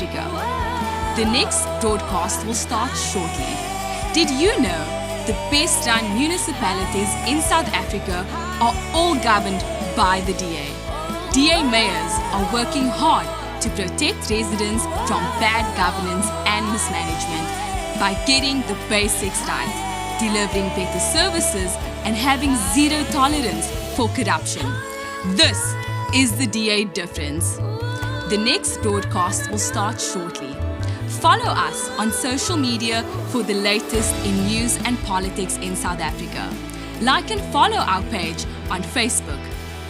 Africa. The next broadcast will start shortly. Did you know the best run municipalities in South Africa are all governed by the DA? DA mayors are working hard to protect residents from bad governance and mismanagement by getting the basics right, delivering better services and having zero tolerance for corruption. This is the DA difference. The next broadcast will start shortly. Follow us on social media for the latest in news and politics in South Africa. Like and follow our page on Facebook.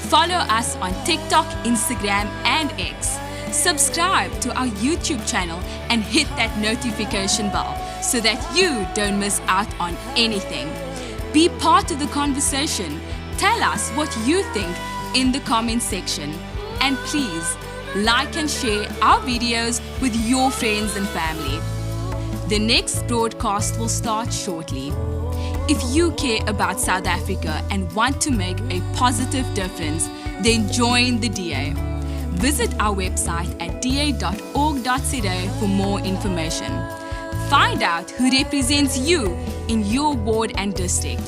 Follow us on TikTok, Instagram and X. Subscribe to our YouTube channel and hit that notification bell so that you don't miss out on anything. Be part of the conversation. Tell us what you think in the comment section. And please, like and share our videos with your friends and family. The next broadcast will start shortly. If you care about South Africa and want to make a positive difference, then join the DA. Visit our website at da.org.za for more information. Find out who represents you in your ward and district.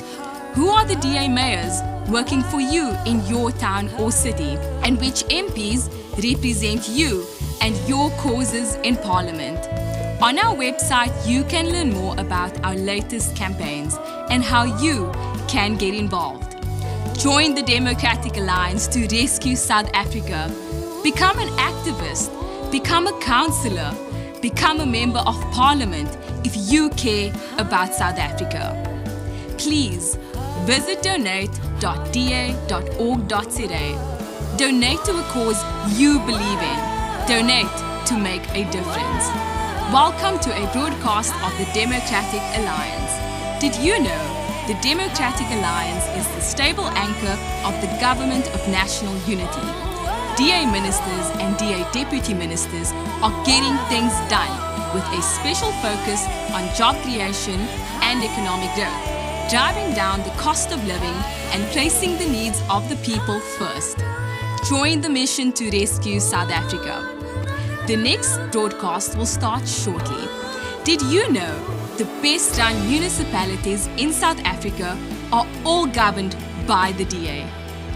Who are the DA mayors working for you in your town or city, and which MPs represent you and your causes in Parliament. On our website, you can learn more about our latest campaigns and how you can get involved. Join the Democratic Alliance to rescue South Africa. Become an activist, become a councillor, become a member of Parliament if you care about South Africa. Please visit donate.da.org.za. Donate to a cause you believe in. Donate to make a difference. Welcome to a broadcast of the Democratic Alliance. Did you know the Democratic Alliance is the stable anchor of the Government of National Unity? DA ministers and DA deputy ministers are getting things done with a special focus on job creation and economic growth, driving down the cost of living and placing the needs of the people first. Join the mission to rescue South Africa. The next broadcast will start shortly. Did you know the best run municipalities in South Africa are all governed by the DA?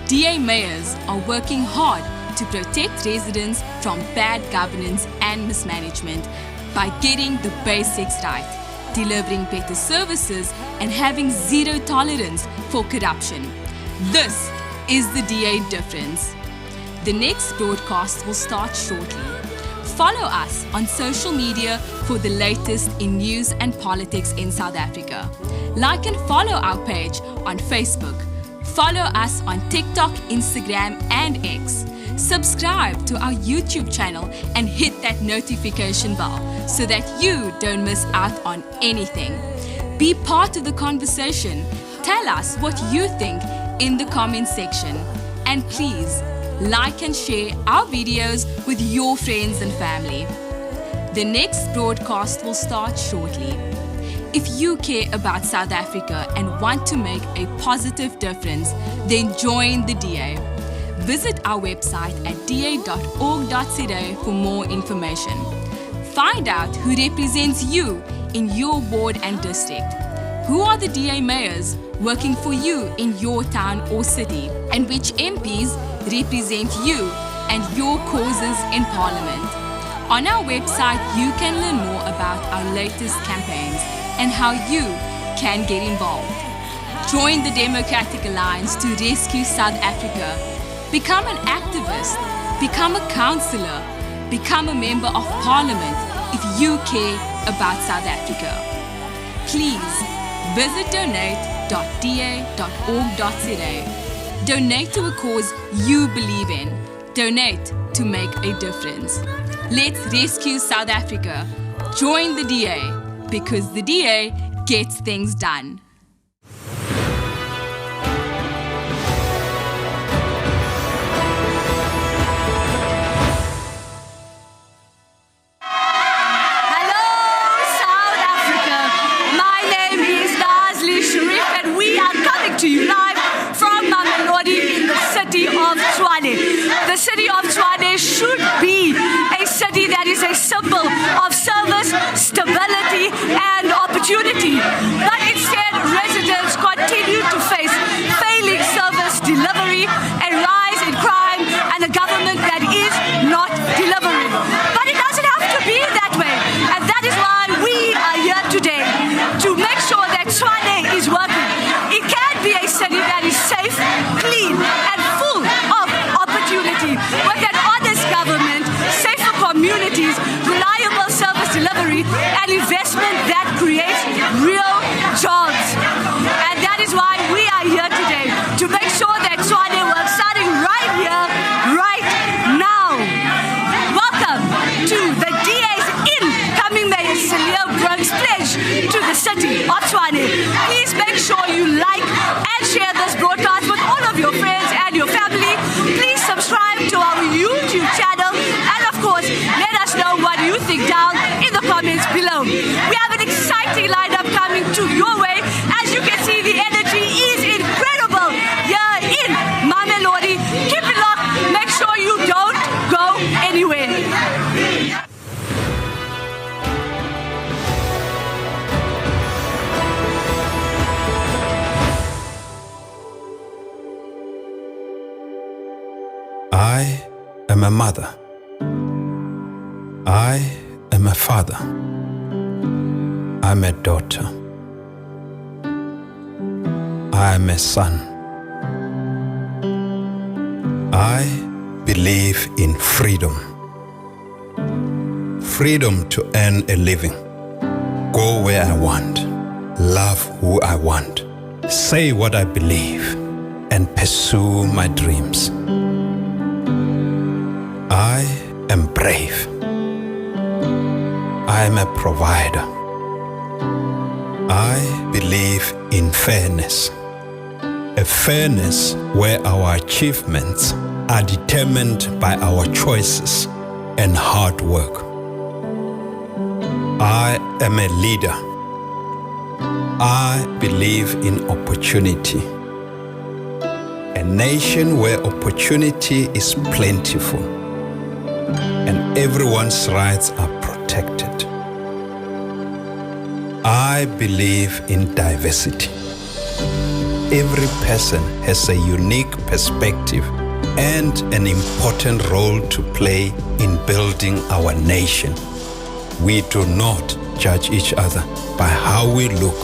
DA mayors are working hard to protect residents from bad governance and mismanagement by getting the basics right, delivering better services and having zero tolerance for corruption. This is the DA difference. The next broadcast will start shortly. Follow us on social media for the latest in news and politics in South Africa. Like and follow our page on Facebook. Follow us on TikTok, Instagram and X. Subscribe to our YouTube channel and hit that notification bell so that you don't miss out on anything. Be part of the conversation. Tell us what you think in the comment section. And please, like and share our videos with your friends and family. The next broadcast will start shortly. If you care about South Africa and want to make a positive difference, then join the DA. Visit our website at da.org.za for more information. Find out who represents you in your ward and district. Who are the DA mayors working for you in your town or city, and which MPs represent you and your causes in Parliament. On our website, you can learn more about our latest campaigns and how you can get involved. Join the Democratic Alliance to rescue South Africa. Become an activist, become a councillor, become a member of Parliament if you care about South Africa. Please visit donate.da.org.za. Donate to a cause you believe in. Donate to make a difference. Let's rescue South Africa. Join the DA, because the DA gets things done. To you live from Mamelodi in the city of Tshwane. The city of Tshwane should be a city that is a symbol of service, stability, and opportunity. But instead, residents continue to face failing service delivery, a rise in crime, and a government that is not delivering. But it doesn't have to be that way. And that is why we are here today, to make sure that Tshwane is working. It can be a city that is safe, clean, and full of opportunity. With an honest government, safer communities, reliable service delivery, and investment that creates real jobs. And that is why we are here today, to make sure that Tshwane works, starting right here, right now. Welcome to the DA's incoming Mayor Cilliers Brink's pledge to the city of Tshwane. Please make sure you like and share this broadcast with all of your friends and your family. Please subscribe to our YouTube channel, and of course, let us know what you think down in the comments below. We have an exciting lineup coming to your way. As you can see, the energy is incredible here in Mamelodi. Keep it locked. Make sure you don't go anywhere. I am a mother. I am a father. I'm a daughter. I am a son. I believe in freedom. Freedom to earn a living. Go where I want. Love who I want. Say what I believe and pursue my dreams. I am brave. I am a provider. I believe in fairness. A fairness where our achievements are determined by our choices and hard work. I am a leader. I believe in opportunity. A nation where opportunity is plentiful and everyone's rights are protected. I believe in diversity. Every person has a unique perspective and an important role to play in building our nation. We do not judge each other by how we look,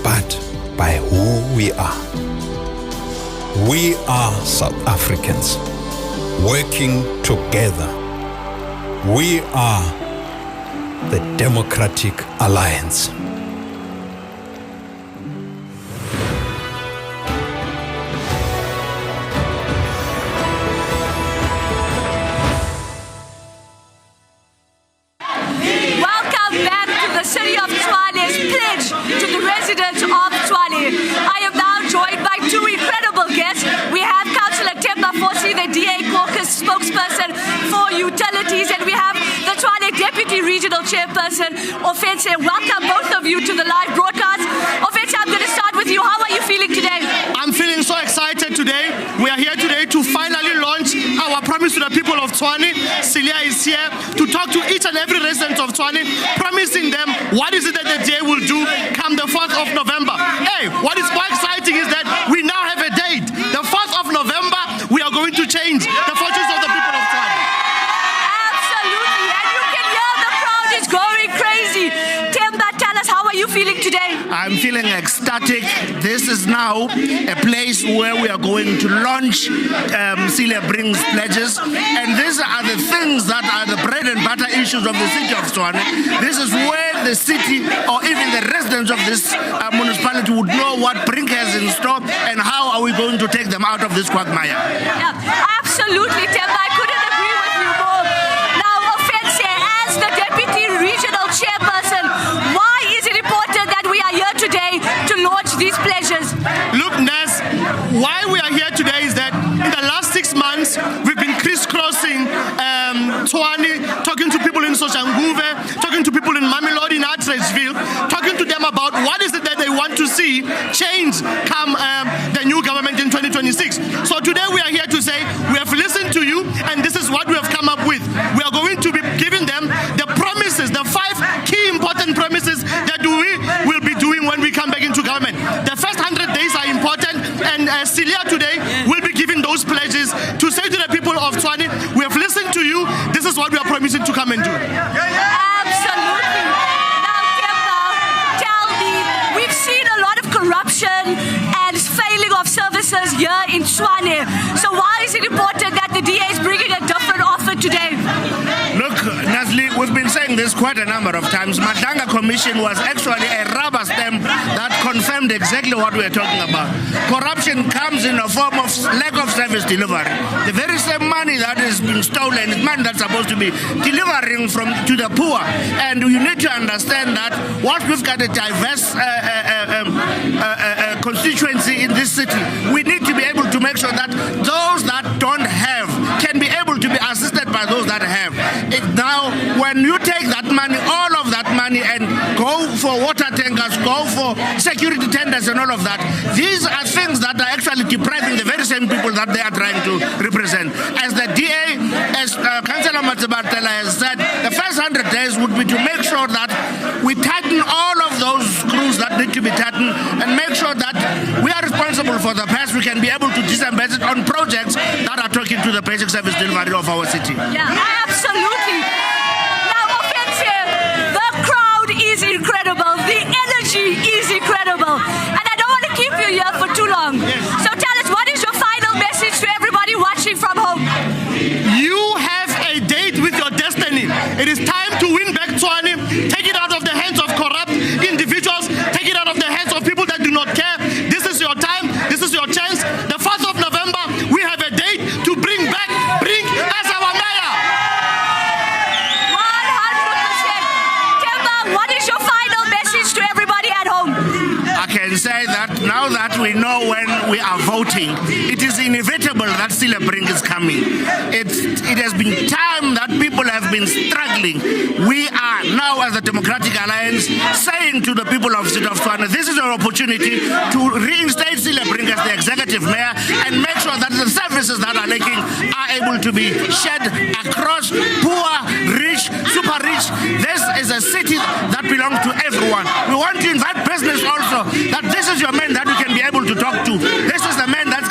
but by who we are. We are South Africans working together. We are the Democratic Alliance. Welcome back to the city of Tshwane's pledge to the residents of Tshwane. I am now joined by two incredible guests. We have Councillor Temba Fosi, the DA caucus spokesperson for utilities, and we have the Tshwane Deputy Regional Chairperson, Offense. Welcome both of you to the live broadcast. Offense, I'm going to start with you. How are you feeling today? I'm feeling so excited today. We are here today to finally launch our promise to the people of Tshwane. Cilliers is here to talk to each and every resident of Tshwane, promising them what is it that the day will do come the 4th of November. Hey, what is more exciting is that we now have a date. The 4th of November, we are going to change the fortunes of the people of Tshwane. Absolutely, and you can hear the crowd is going crazy. Temba, tell us, how are you feeling today? I'm feeling ecstatic. This is now a place where we are going to launch Cilliers Brink's pledges. And these are the things that are the bread and butter issues of the city of Tshwane. This is where the city or even the residents of this municipality would know what Brink has in store and how are we going to take them out of this quagmire. Yeah, absolutely, Temba. I couldn't agree with you more. Now, Offense, as the Deputy Regional Chairperson, why is it important that we are here today to launch these pledges? Look, Nas, why we are here today is that in the last 6 months, we've been crisscrossing Tshwane, talking to people in Soshanguve, talking to people in Mamelodi, in Atteridgeville, talking to them about what is it that they want to see change come the new government in 2026. So today we are here to say we have listened to you and this is what we have come up with. We are going to be giving them the come and do. Absolutely. Now, Temba, tell me, we've seen a lot of corruption and failing of services here in Tshwane. So why is it important that the DA is bringing a different offer today? Look, Nazli, we've been saying this quite a number of times. Madanga Commission was actually a rubber stamp that confirmed exactly what we're talking about. Corruption comes in a form of lack of service delivery. The very same money that is being stolen is money that's supposed to be delivering to the poor. And you need to understand that whilst we've got a diverse constituency in this city, we need to be able to make sure that those that don't have can be able to be assisted by those that have. Now, when you take that money, all of that money, and go for water tankers, go for security tenders and all of that, these are things that are actually depriving the very same people that they are trying to represent. As the DA, as Councillor Matsabatela has said, the first 100 days would be to make sure that we tighten all of those screws that need to be tightened and make sure that we are responsible for the past. We can be able to disembed it on projects that are talking to the basic service delivery of our city. Yeah, absolutely. Now, offensive, the crowd is incredible. The energy is incredible. And I don't want to keep you here for too long. So tell us, what is your final message to everybody watching from home? You have a date with your destiny. It is time to win back Tshwane. Take it out of the hands of corrupt individuals. Take it out of the hands of people that do not care. This is your time. This is your chance. The 1st of November, we have a date to bring back Brink as our mayor. 100%. Temba, what is your final message to everybody at home? I can say that now that we know when we are voting, it is inevitable that Cilliers Brink is coming. It has been time that people have been struggling. We are now, as the Democratic Alliance, saying to the people of the city of Tshwane, this is our opportunity to reinstate Cilliers Brink as the executive mayor and make sure that the services that are lacking are able to be shed across poor, rich, super rich. This is a city that belongs to everyone. We want to invite business also, that this is your man that you can be able to talk to. This is the man that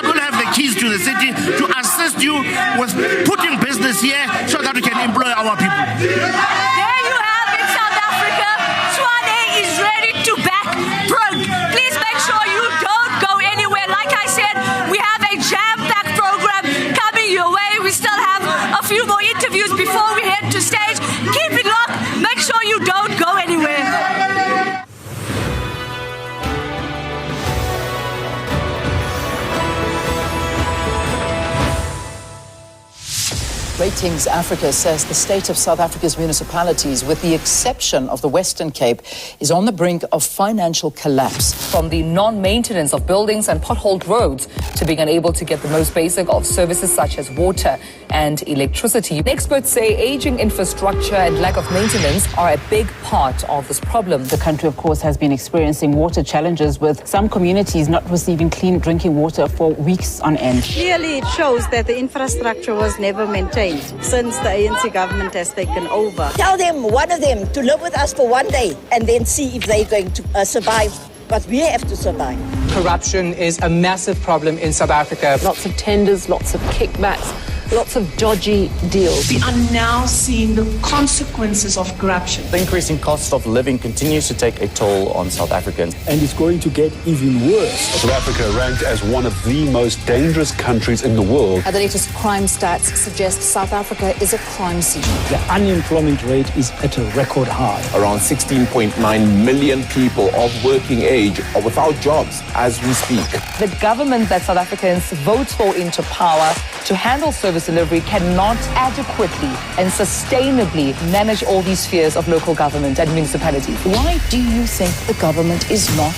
will have the keys to the city to assist you with putting business here so that we can employ our people. There you have it, South Africa. Tshwane is ready to back Brink. Please make sure you don't go anywhere. Like I said, we have a jam-packed program coming your way. We still have a few more interviews before we head to stage. Keep it locked. Make sure you don't go anywhere. Ratings Africa says the state of South Africa's municipalities, with the exception of the Western Cape, is on the brink of financial collapse. From the non-maintenance of buildings and potholed roads to being unable to get the most basic of services such as water and electricity. Experts say aging infrastructure and lack of maintenance are a big part of this problem. The country, of course, has been experiencing water challenges, with some communities not receiving clean drinking water for weeks on end. Clearly, it shows that the infrastructure was never maintained since the ANC government has taken over. Tell them, one of them, to live with us for one day and then see if they're going to survive. But we have to survive. Corruption is a massive problem in South Africa. Lots of tenders, lots of kickbacks, lots of dodgy deals. We are now seeing the consequences of corruption. The increasing cost of living continues to take a toll on South Africans. And it's going to get even worse. South Africa ranked as one of the most dangerous countries in the world. The latest crime stats suggest South Africa is a crime scene. The unemployment rate is at a record high. Around 16.9 million people of working age are without jobs as we speak. The government that South Africans vote for into power to handle service delivery cannot adequately and sustainably manage all these spheres of local government and municipalities. Why do you think the government is not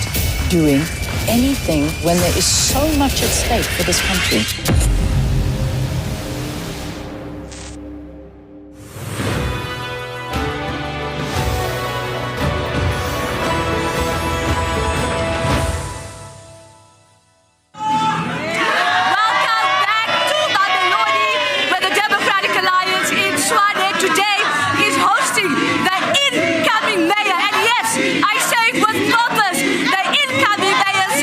doing anything when there is so much at stake for this country?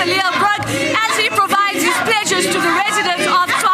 Cilliers Brink as he provides his pleasures to the residents of Tshwane.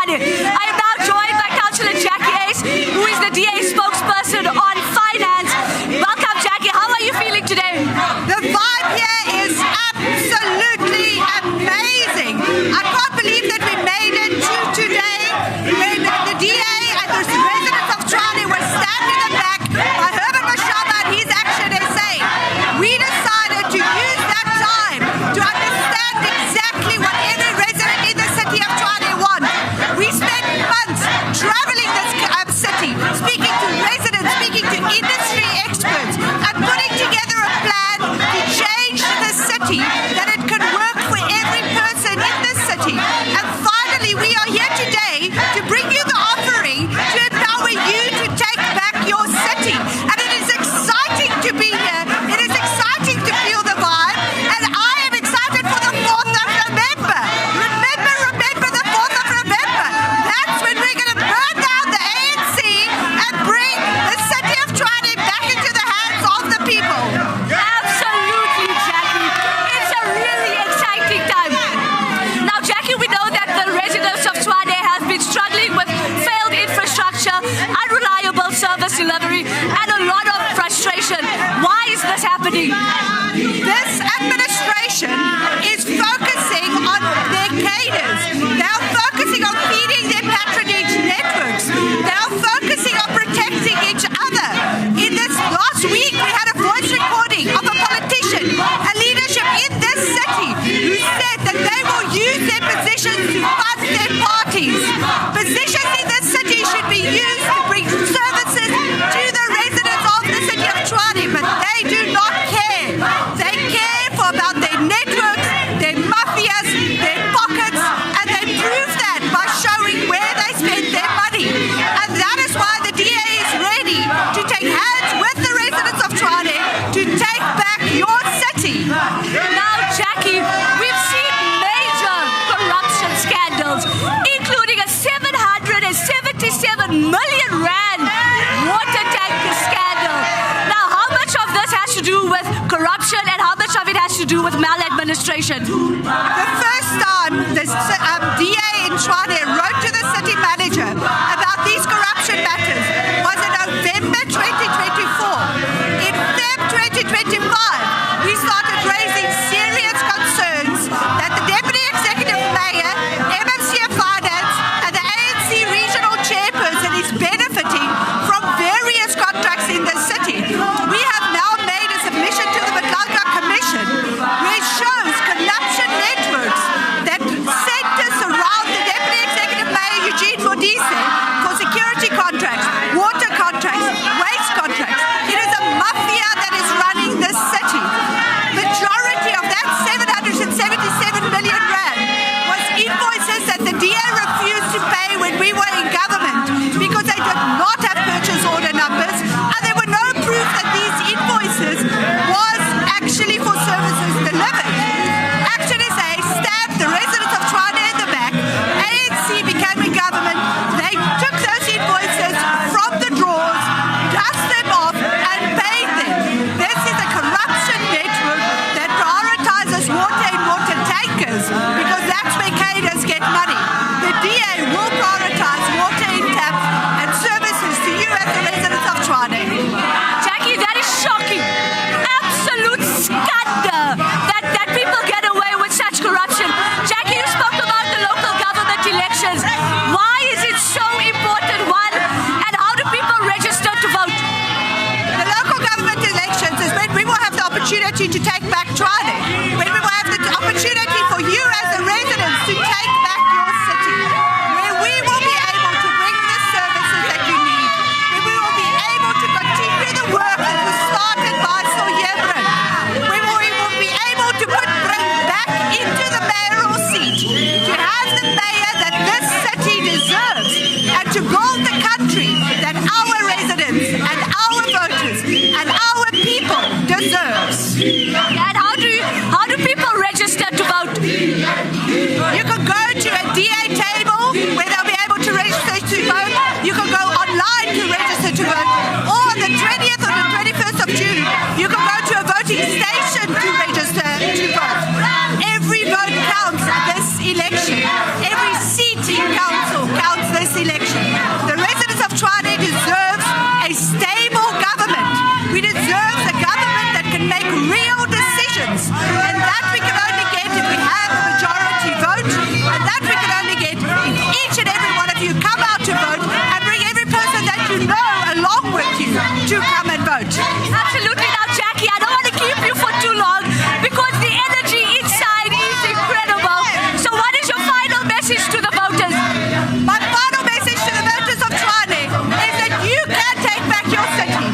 Last week we had a voice recording of a politician, a leadership in this city, who said that they will use their positions to fund their parties. Positions in this city should be used to bring services to the residents of the city of Tshwane, but they do not care. They care about their networks, their mafias, their pockets, and they prove that by showing where they spend their money. And that is why the DA is ready to take hands with the residents of Tshwane to take back your city. Now, Jackie, we've seen major corruption scandals, including a 777 million rand water tanker scandal. Now, how much of this has to do with corruption and how much of it has to do with maladministration? The first time the DA in Tshwane wrote to the city manager about these corruption matters was in November 2024. In Feb 2025, we started raising serious concerns that the Deputy Executive Mayor, MMC of Finance, and the ANC regional chairperson is benefiting from various contracts in the city. We have now made a submission to the Madlanka Commission, which shows corruption networks that centers around the Deputy Executive Mayor Eugene Modise for security contracts, water contracts, waste contracts. It is a mafia that is running this city. Majority of that 777 million rand was invoices that the DA refused to pay when we were in government because they did not have purchase order numbers, and there were no proof that these invoices was actually for services delivered. Action SA stabbed the residents of Tshwane in the back. ANC became in government. They took those invoices from the drawers, dust them off, and paid them. This is a corruption network that prioritizes water and water tankers because that's where cadres get money. The DA will prioritize water in taps and services to you as the residents of Tshwane. Jackie, that is shocking. Absolute scandal that people get away with such corruption. Jackie, you spoke about the local government elections. Why is it so important, one? And how do people register to vote? The local government elections is when we will have the opportunity to take back Tshwane, when we will have the opportunity for you as the residents to take back your city, where we will be able to bring the services that you need, where we will be able to continue the work that was started by Cilliers Brink, where we will be able to put Brink back into the mayoral seat, to have the mayor that this city deserves, and to build the country that our residents and our voters and our people deserves. And how do people register to vote? You can go to a DA table where they'll be able to register to vote. You can go online to register to vote. Or on the 20th or the 21st of June, you can go to a voting station to register to vote. Every vote counts this election. Every seat in council counts this election. The residents of Tshwane deserve a stable government. We deserve a government that can make real decisions. And that we can only get if we have a majority vote. And that we can only get if each and every one of you come out to vote and bring every person that you know along with you to come and vote. Absolutely. Now, Jackie, I don't want to keep you for too long because the energy inside is incredible. So what is your final message to the voters? My final message to the voters of Tshwane is that you can take back your city.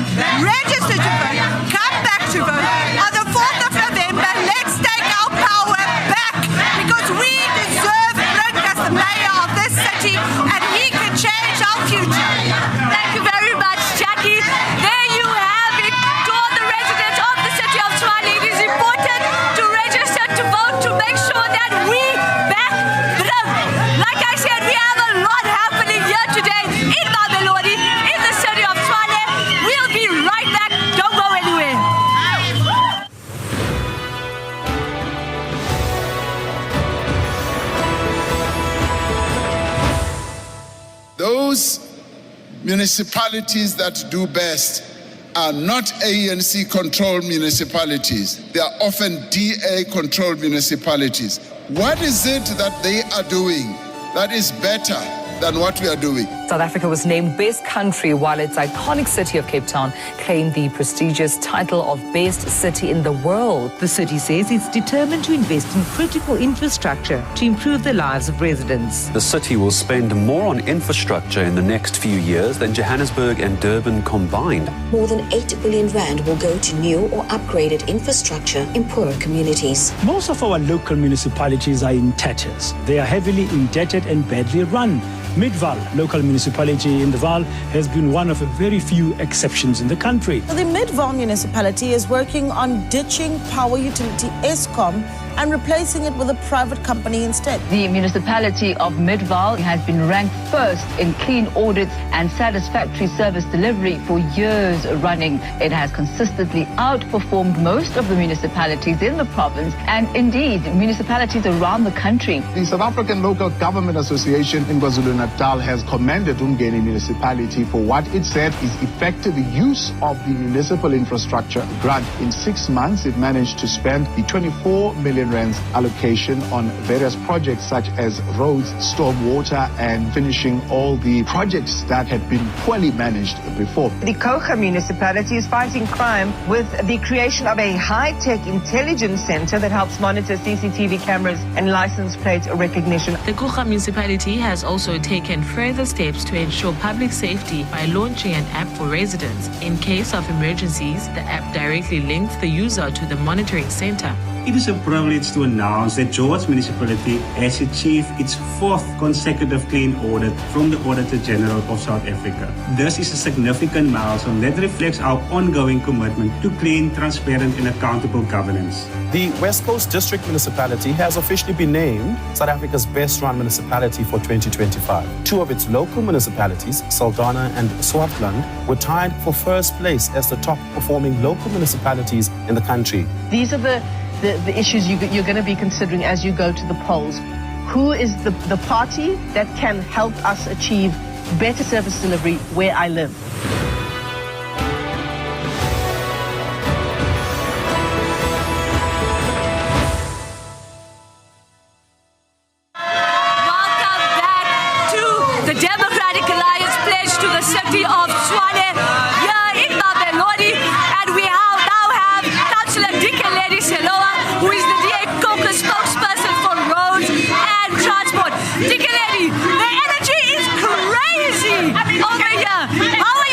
Register to vote. Come back to vote. On the 4th of November, let's take our power back because we deserve Brink as the mayor of this city and he can change our future. Thank you very much, Jackie. There you have it. To all the residents of the city of Tshwane, it is important to register to vote to make sure that we back Brink. Like I said, we have a lot happening here today in Mamelodi, in the city of Tshwane. We'll be right back. Don't go anywhere. Those municipalities that do best are not ANC-controlled municipalities. They are often DA-controlled municipalities. What is it that they are doing that is better than what we are doing. South Africa was named Best Country, while its iconic city of Cape Town claimed the prestigious title of Best City in the World. The city says it's determined to invest in critical infrastructure to improve the lives of residents. The city will spend more on infrastructure in the next few years than Johannesburg and Durban combined. More than 8 billion rand will go to new or upgraded infrastructure in poorer communities. Most of our local municipalities are in tatters. They are heavily indebted and badly run. Midvaal, local municipality in the Vaal, has been one of a very few exceptions in the country. The Midvaal municipality is working on ditching power utility Eskom and replacing it with a private company instead. The municipality of Midvaal has been ranked first in clean audits and satisfactory service delivery for years running. It has consistently outperformed most of the municipalities in the province and indeed municipalities around the country. The South African Local Government Association in KwaZulu-Natal has commended Umgeni municipality for what it said is effective use of the municipal infrastructure grant. In 6 months, it managed to spend the 24 million rands allocation on various projects such as roads, storm water, and finishing all the projects that had been poorly managed before. The Kocha municipality is fighting crime with the creation of a high-tech intelligence center that helps monitor CCTV cameras and license plate recognition. The Kocha municipality has also taken further steps to ensure public safety by launching an app for residents. In case of emergencies, the app directly links the user to the monitoring center. It is a privilege to announce that George Municipality has achieved its 4th consecutive clean audit from the Auditor General of South Africa. This is a significant milestone that reflects our ongoing commitment to clean, transparent and accountable governance. The West Coast District Municipality has officially been named South Africa's best-run municipality for 2025. 2 of its local municipalities, Saldanha and Swartland, were tied for first place as the top-performing local municipalities in the country. These are the issues you're going to be considering as you go to the polls. Who is the party that can help us achieve better service delivery where I live? Welcome back to the Democratic Alliance pledge to the city of Tshwane here in Mamelodi, and we now have Councillor Cilliers, who is the DA caucus spokesperson for roads and transport. Cilliers, the energy is crazy over here. How are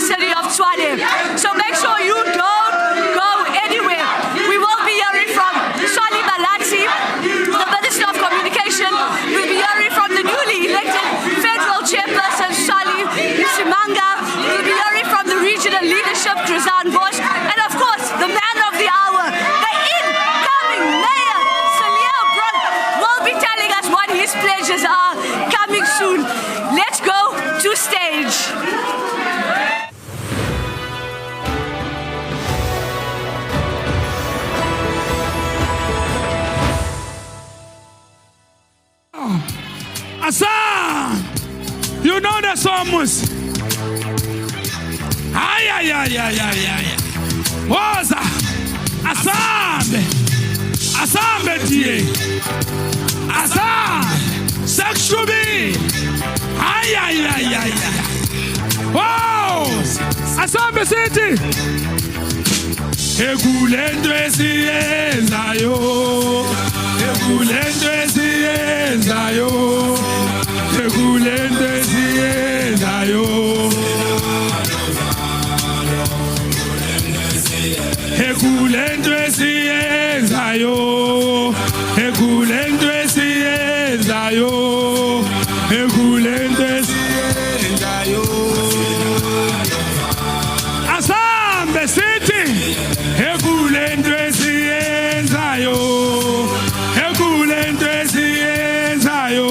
city of Tshwane. So make sure you don't go anywhere. We will be hearing from Tshwane Balatsi, the Minister of Communication. We'll be hearing from the newly elected federal chairperson, Shali Simanga. We'll be hearing from the regional leadership, Drizan Bosch, and of course, the man of the hour, the incoming mayor, Cilliers Brink, will be telling us what his pledges are coming soon. Let's go to stage. Asa, you know the songs. Ay, ay, ay, ay, ay, ay. Woza, Asambe, Asambe tie, Asa, Sexubi. Ay, ay, ay, ay, ay. Wow, Asambe City. Ekulendo esiyenzayo, ekulendo esiyenzayo, ekulendo esiyenzayo, ekulendo esiyenzayo, ekulendo esiyenzayo, ekulendo esiyenzayo. Asambe City. Ekulento esiyenzayo, ekulento esiyenzayo,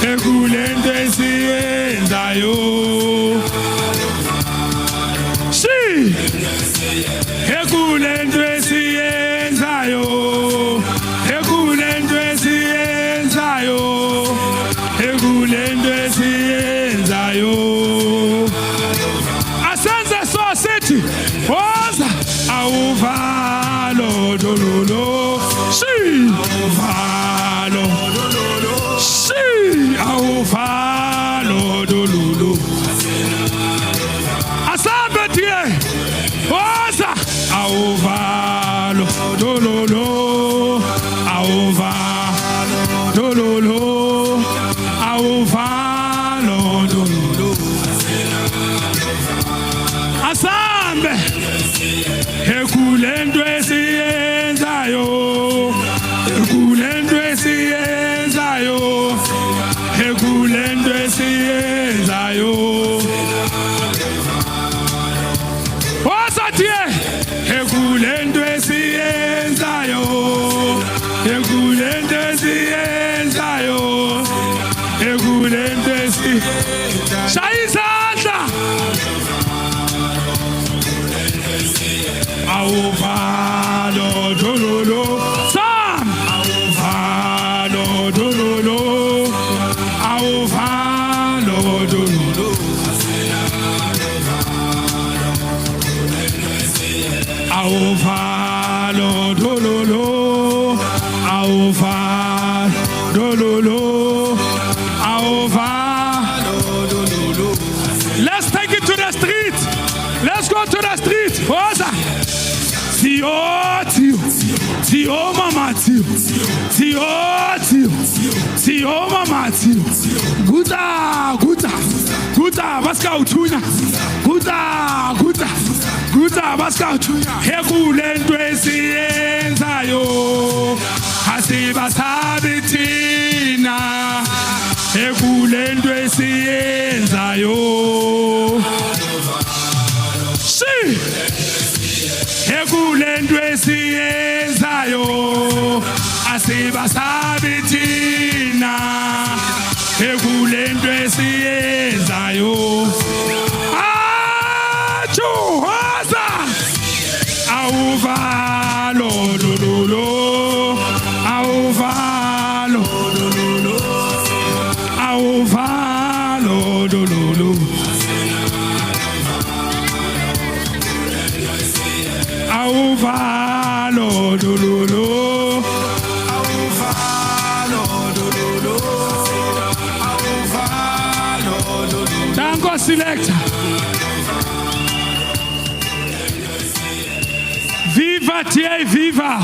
ekulento esiyenzayo. Si, ekulento esiyenzayo, ekulento esiyenzayo, ekulento esiyenzayo. Asenze so city. Woza awuvalo dololo si awuvalo dololo si awuvalo dololo Asambe tie woza awuvalo dololo awuvalo dololo awuvalo dololo Asambe ekulento esiyenzayo, ekulento esiyenzayo, ekulento esiyenzayo. Osatie ekulento esiyenzayo, ekulento esiyenzayo, ekulento esiyenzayo. Shayisandla. Awuvalo dololo Sam awuvalo dololo awuvalo dololo awuvalo dololo awuvalo dololo awuvalo dololo. Let's take it to the street. Let's go to the street. Oza Tio, Tio, Tio, Mama, Tio, Tio, Tio, Tio, Mama, Tio. Guta, Guta, Guta, Baska Utunya. Guta, Guta, Guta, Baska Utunya. Ekulento esiyenzayo, hasiba sabitina. Ekulento esiyenzayo. Si. Ekulento esiyenzayo asiba sabitina ekulento esiyenzayo achuhoza awuvalo dololo awuvalo dololo awuvalo dololo awuvalo dololo awuvalo dololo awuvalo dololo. Tango selector. Viva tie viva.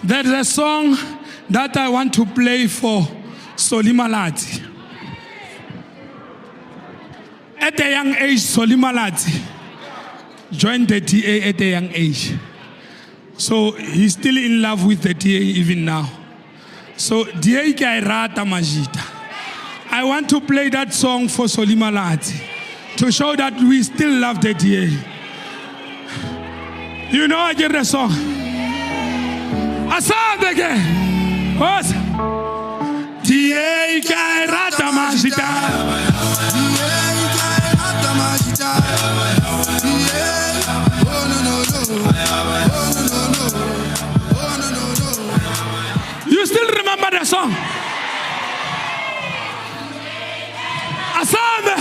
There's a song that I want to play for Solimalati. At a young age, Solimalati joined the TA at a young age. So he's still in love with the TA even now. So DA Kairata Majita. I want to play that song for Solimalati to show that we still love the TA. You know, I get the song. I sang it again. What? DA Kairata Majita. You still remember the song? Asame.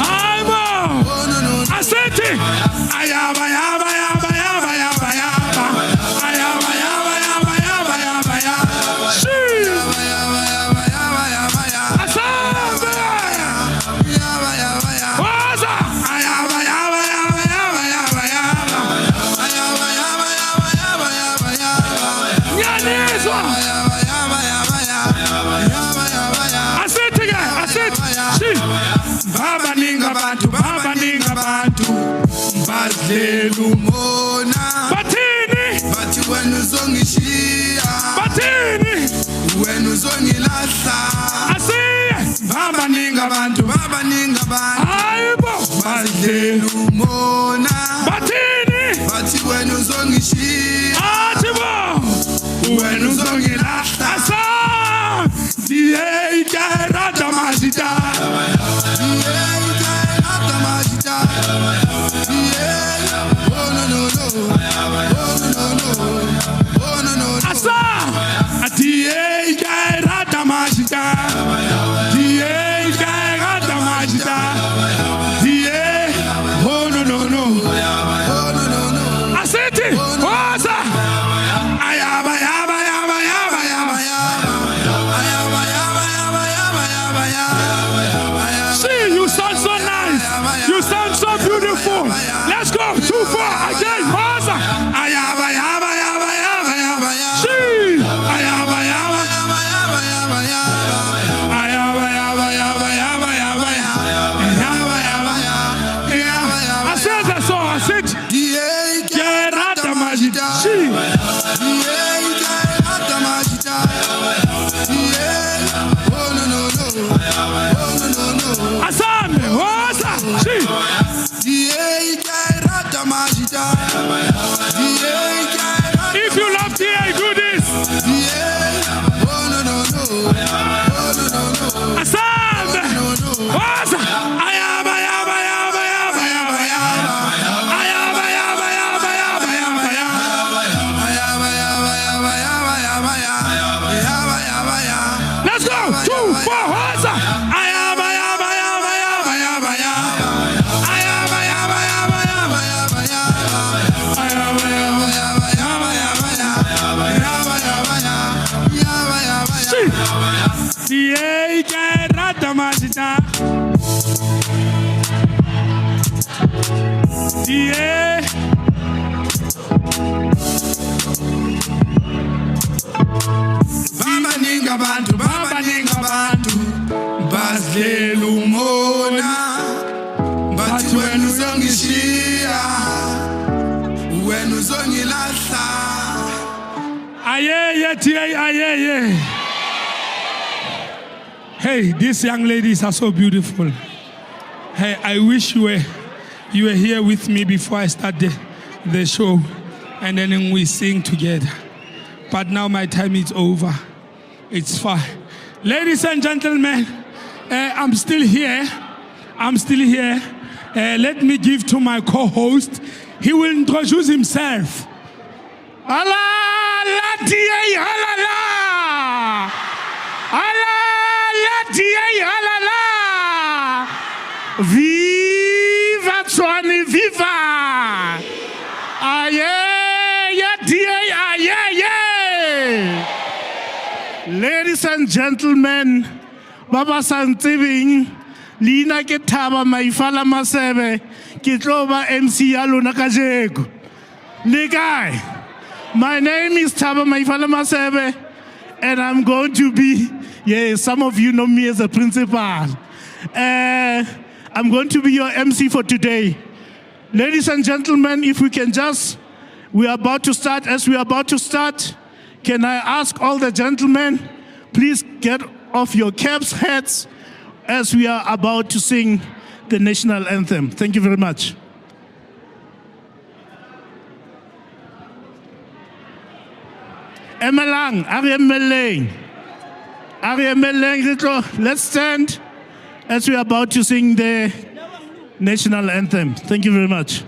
Aibo. Aseti. Ayaba yaba yaba yaba yaba yaba. Ayaba yaba yaba yaba yaba yaba. She. Asame. Waza. Ayaba yaba yaba yaba yaba yaba. Nyanizwa. I said again, I said, Baba ninga bantu, Bazlelu mona. Batini, bati wenu zongishia. Batini, wenu zongilasa. I say, Baba ninga bantu, Aibo, Bazlelu mona. Batini, bati wenu zongishia. Atibo, wenu zongilasa. Asa, DA Kairata Majita. Asa, DA Kairata Majita. DA Kairata Majita. DA, oh no no no. Aseti, Osa. Ayaba yaba yaba yaba yaba yaba. Ayaba yaba yaba yaba yaba yaba. See, you sound so nice. You sound so beautiful. Let's go too far again. Osa. Ayaba yaba yaba yaba yaba. See, ayaba yaba yaba yaba yaba yaba. Ayaba yaba yaba yaba yaba yaba yaba yaba. I said that song. I said, Kairata Majita. See. Asame, Osa, she. If you love TA, do this. Asame, Osa, ayaba yaba yaba yaba yaba yaba. Ayaba yaba yaba yaba yaba yaba. Ayaba yaba yaba yaba yaba yaba yaba yaba. Let's go, 2, 4, Osa. Ayaba yaba yaba yaba yaba yaba. Ayaba yaba yaba yaba yaba yaba. Ayaba yaba yaba yaba yaba yaba. Yaba yaba yaba yaba yaba. DA Kairata Majita. DA. Baba ninga bantu, Bazlelu mona. Bati wenu zongishia, wenu zongilasa. Aye, TA, aye. Hey, these young ladies are so beautiful. Hey, I wish you were here with me before I start the show, and then we sing together. But now my time is over. It's fine. Ladies and gentlemen, I'm still here. Let me give to my co-host. He will introduce himself. Allah, la TA, halala. Allah, la TA, halala. Viva Tshwane, viva. Aye, ya TA, aye. Ladies and gentlemen, Baba Santibing, Lina Ketaba, Maifala Masebe, Kitroba MC Aluna Kajego. Legai, my name is Taba Maifala Masebe, and I'm going to be Yes, some of you know me as a principal. I'm going to be your MC for today. Ladies and gentlemen, if we can just, we are about to start. As we are about to start, can I ask all the gentlemen, please get off your caps, hats, as we are about to sing the national anthem. Thank you very much. Emelang, let's stand as we are about to sing the national anthem. Thank you very much.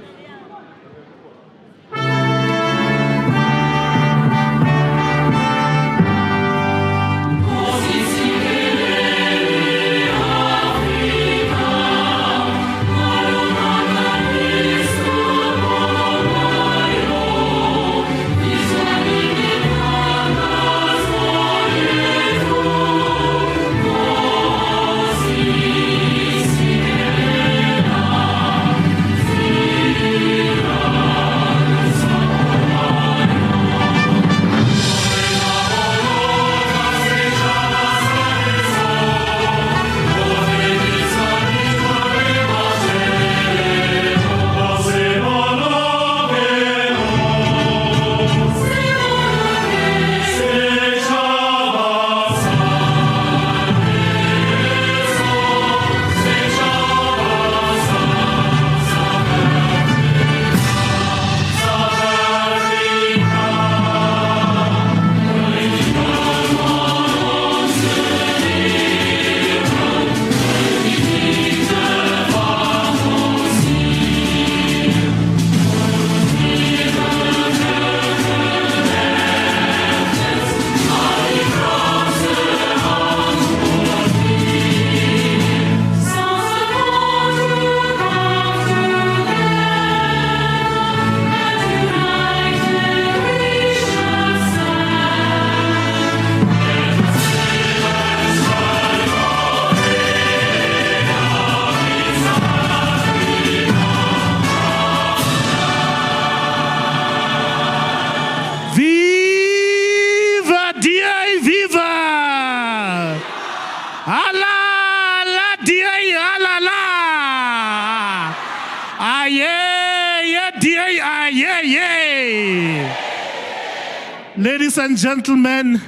Ladies and gentlemen,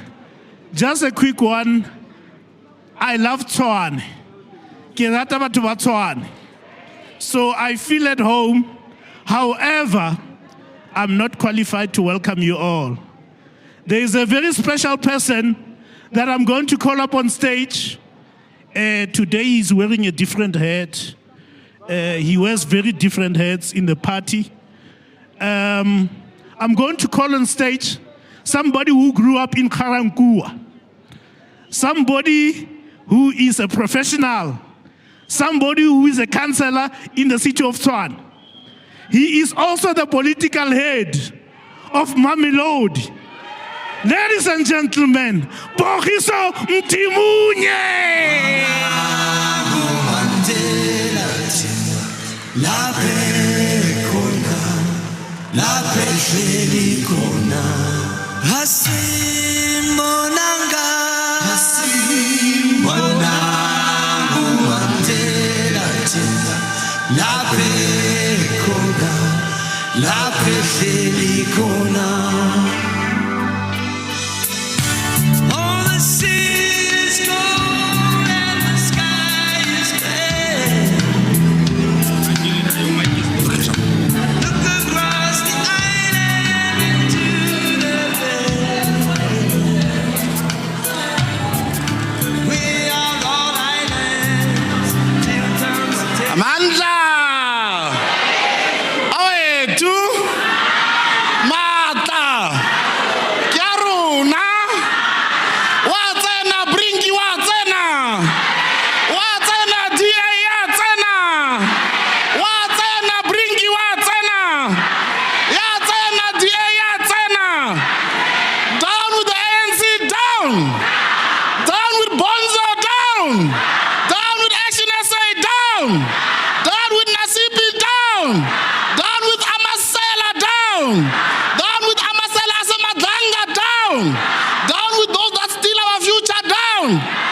just a quick one. I love Tshwane. So I feel at home. However, I'm not qualified to welcome you all. There is a very special person that I'm going to call up on stage. Today he's wearing a different hat. He wears very different hats in the party. I'm going to call on stage somebody who grew up in Karankua, somebody who is a professional, somebody who is a councillor in the city of Tshwane. He is also the political head of Mamelodi. Ladies and gentlemen, Pogiso Mtimunye! Hasimbonanga Hasimbonanga Mandela Tila Laphe khona Laphe hleli khona All the sea is gold and the sky is clear Look across the island into the Amandla! Awethu! Mata! Kyaruna! Watsena Brinki watsena! Watsena DA yatsena! Watsena Brinki watsena! Yatsena DA yatsena! Down with the ANC, down! Down with Bonzo, down! Down with Action SA, down! Down with Nasipi, down! Down with Amasela, down! Down with Amasela Asamadanga, down! Down with those that steal our future, down!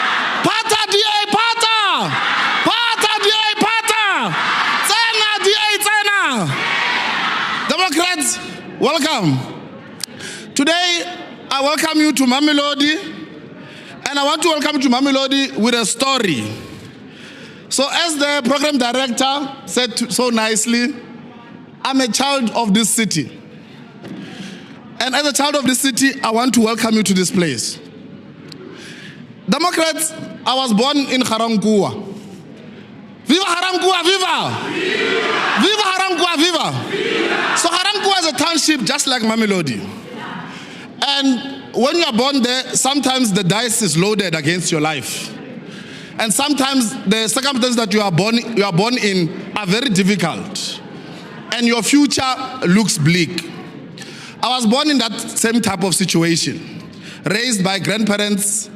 welcome. Today, I welcome you to Mamelodi, and I want to welcome you to Mamelodi with a story. So as the program director said so nicely, I'm a child of this city. And as a child of this city, I want to welcome you to this place. Democrats, I was born in Haramkua. Viva Haramkua, viva! Viva Haramkua, viva! So Haramkua is a township just like Mamelodi. And when you are born there, sometimes the dice is loaded against your life. And sometimes the circumstances that you are born in are very difficult. And your future looks bleak. I was born in that same type of situation, raised by grandparents,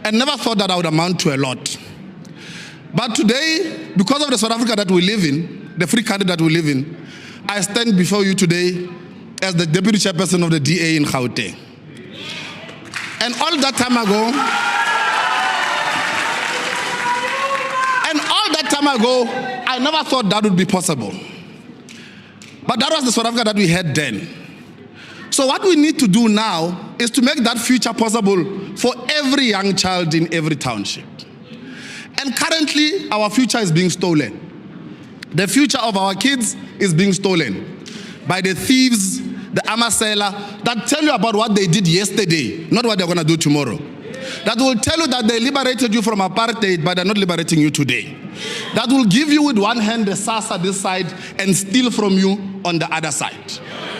and never thought that I would amount to a lot. But today, because of the South Africa that we live in, the free country that we live in, I stand before you today as the deputy chairperson of the DA in Gauteng. And all that time ago, I never thought that would be possible. But that was the South Africa that we had then. So what we need to do now is to make that future possible for every young child in every township. And currently, our future is being stolen. The future of our kids is being stolen by the thieves, the Amasela, that tell you about what they did yesterday, not what they're going to do tomorrow. That will tell you that they liberated you from apartheid, but they're not liberating you today. That will give you with one hand the SASSA this side and steal from you on the other side.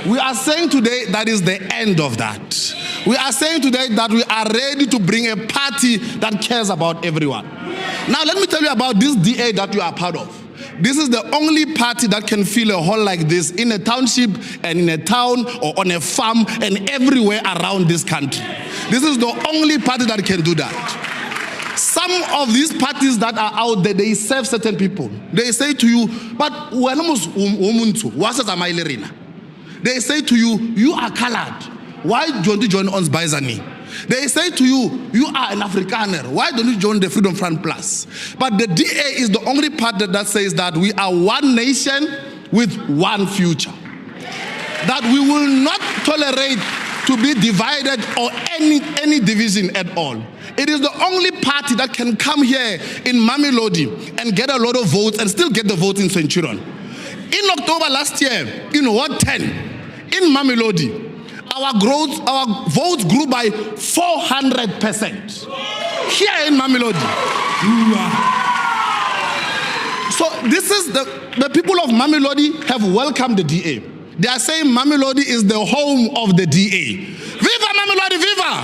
We are saying today that is the end of that. We are saying today that we are ready to bring a party that cares about everyone. Now let me tell you about this DA that you are part of. This is the only party that can fill a hall like this in a township and in a town or on a farm and everywhere around this country. This is the only party that can do that. Some of these parties that are out there, they serve certain people. They say to you, but they say to you, you are colored. Why don't you join ons Baizani? They say to you, you are an Afrikaner. Why don't you join the Freedom Front Plus? But the DA is the only party that says that we are one nation with one future. That we will not tolerate to be divided or any division at all. It is the only party that can come here in Mamelodi and get a lot of votes and still get the votes in Centurion. In October last year, in Ward 10, in Mamelodi, our votes grew by 400% here in Mamelodi. So this is the people of Mamelodi have welcomed the DA. They are saying Mamelodi is the home of the DA. Viva Mamelodi, viva!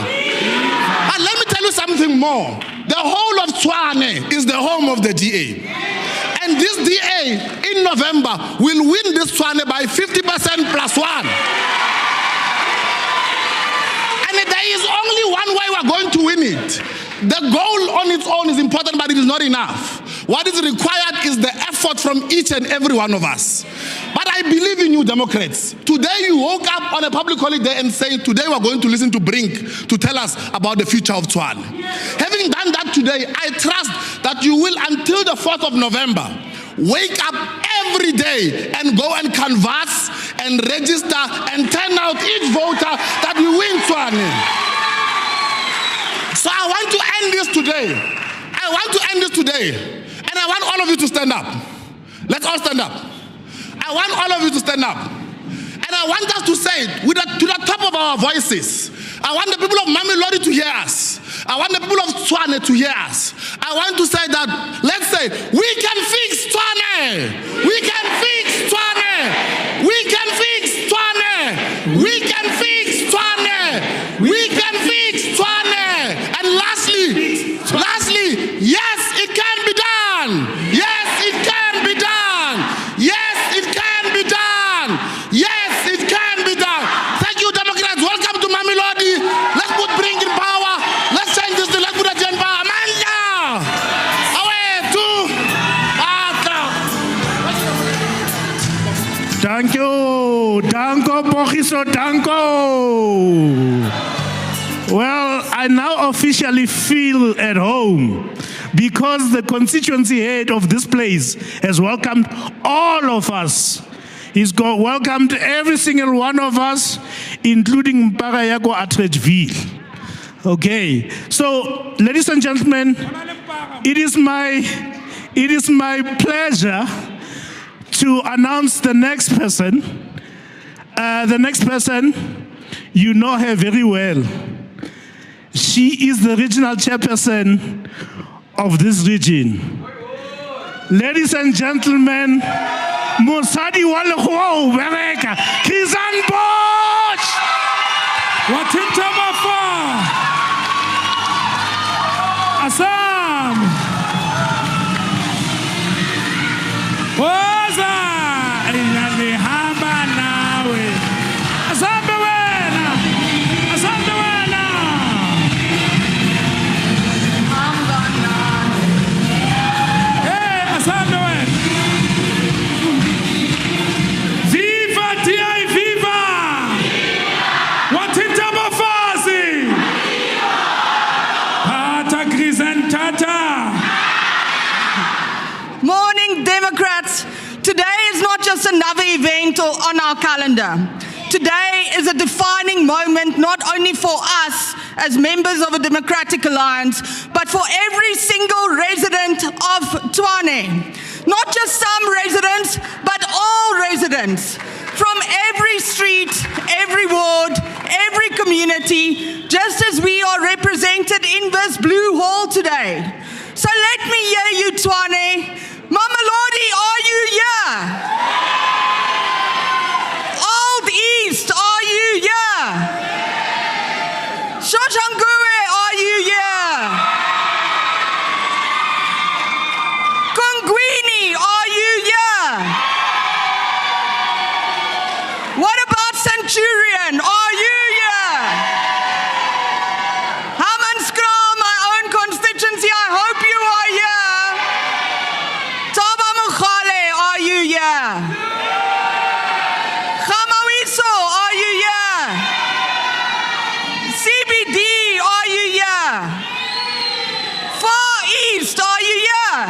And let me tell you something more. The whole of Tshwane is the home of the DA. And this DA in November will win this Tshwane by 50% plus one. And there is only one way we're going to win it. The goal on its own is important, but it is not enough. What is required is the effort from each and every one of us. But I believe in you, Democrats. Today you woke up on a public holiday and say, today we're going to listen to Brink to tell us about the future of Tshwane. Having done that today, I trust that you will, until the 4th of November, wake up every day and go and canvass and register and turn out each voter that we win Tshwane. So I want to end this today. I want to end this today. And I want all of you to stand up. Let's all stand up. I want all of you to stand up. And I want us to say it to the top of our voices. I want the people of Mamelodi to hear us. I want the people of Tshwane to hear us. I want to say that, let's say, we can fix Tshwane. We can fix Tshwane. We can fix Tshwane. We can fix Tshwane. We can fix Tshwane. And lastly, yes, it can be done. Yes, it can be done. Yes, it can be done. Yes, it can be done. Thank you, Democrats. Welcome to Mamelodi. Let's put Brink in power. Let's change this. Let's put a gen power. Amanda! Away to Thank you. Danko Bogiso, Danko. Well, I now officially feel at home because the constituency head of this place has welcomed all of us He's welcomed every single one of us, including Mpagayako Atredville. Okay, so ladies and gentlemen, it is my pleasure to announce the next person. The next person, you know her very well. She is the regional chairperson of this region. Ladies and gentlemen, Mosadi Walho Bereka, Kizan Bosch! Watinta Mafa! Assam! Oza! Inalihamba nawe! Asante wena! Asante wena! Hey, asante wena! Viva TI, viva! Watinta Mafasi! Pata Grisentata! Morning, Democrats. Today is not just another event on our calendar. Today is a defining moment not only for us as members of a democratic alliance, but for every single resident of Tshwane. Not just some residents, but all residents. From every street, every ward, every community, just as we are represented in this blue hall today. So let me hear you, Tshwane. Mama Lodi, are you here? Old East, are you here? Shoshanguwe, are you here? Kungwini, are you here? What about Centurion, are you here? Hammanskraal, my own constituency, I hope you are here. Taba Mukhale, are you here? Khamawiso, are you here? CBD, are you here? Far East, are you here?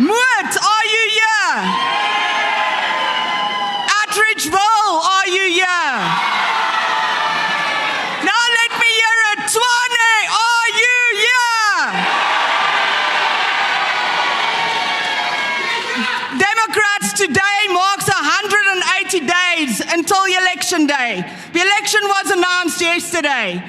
Moot, are you here? Attridgeville, are you here? Now let me hear it. Tshwane, are you here? Democrats, today marks 180 days until the election day. The election was announced yesterday.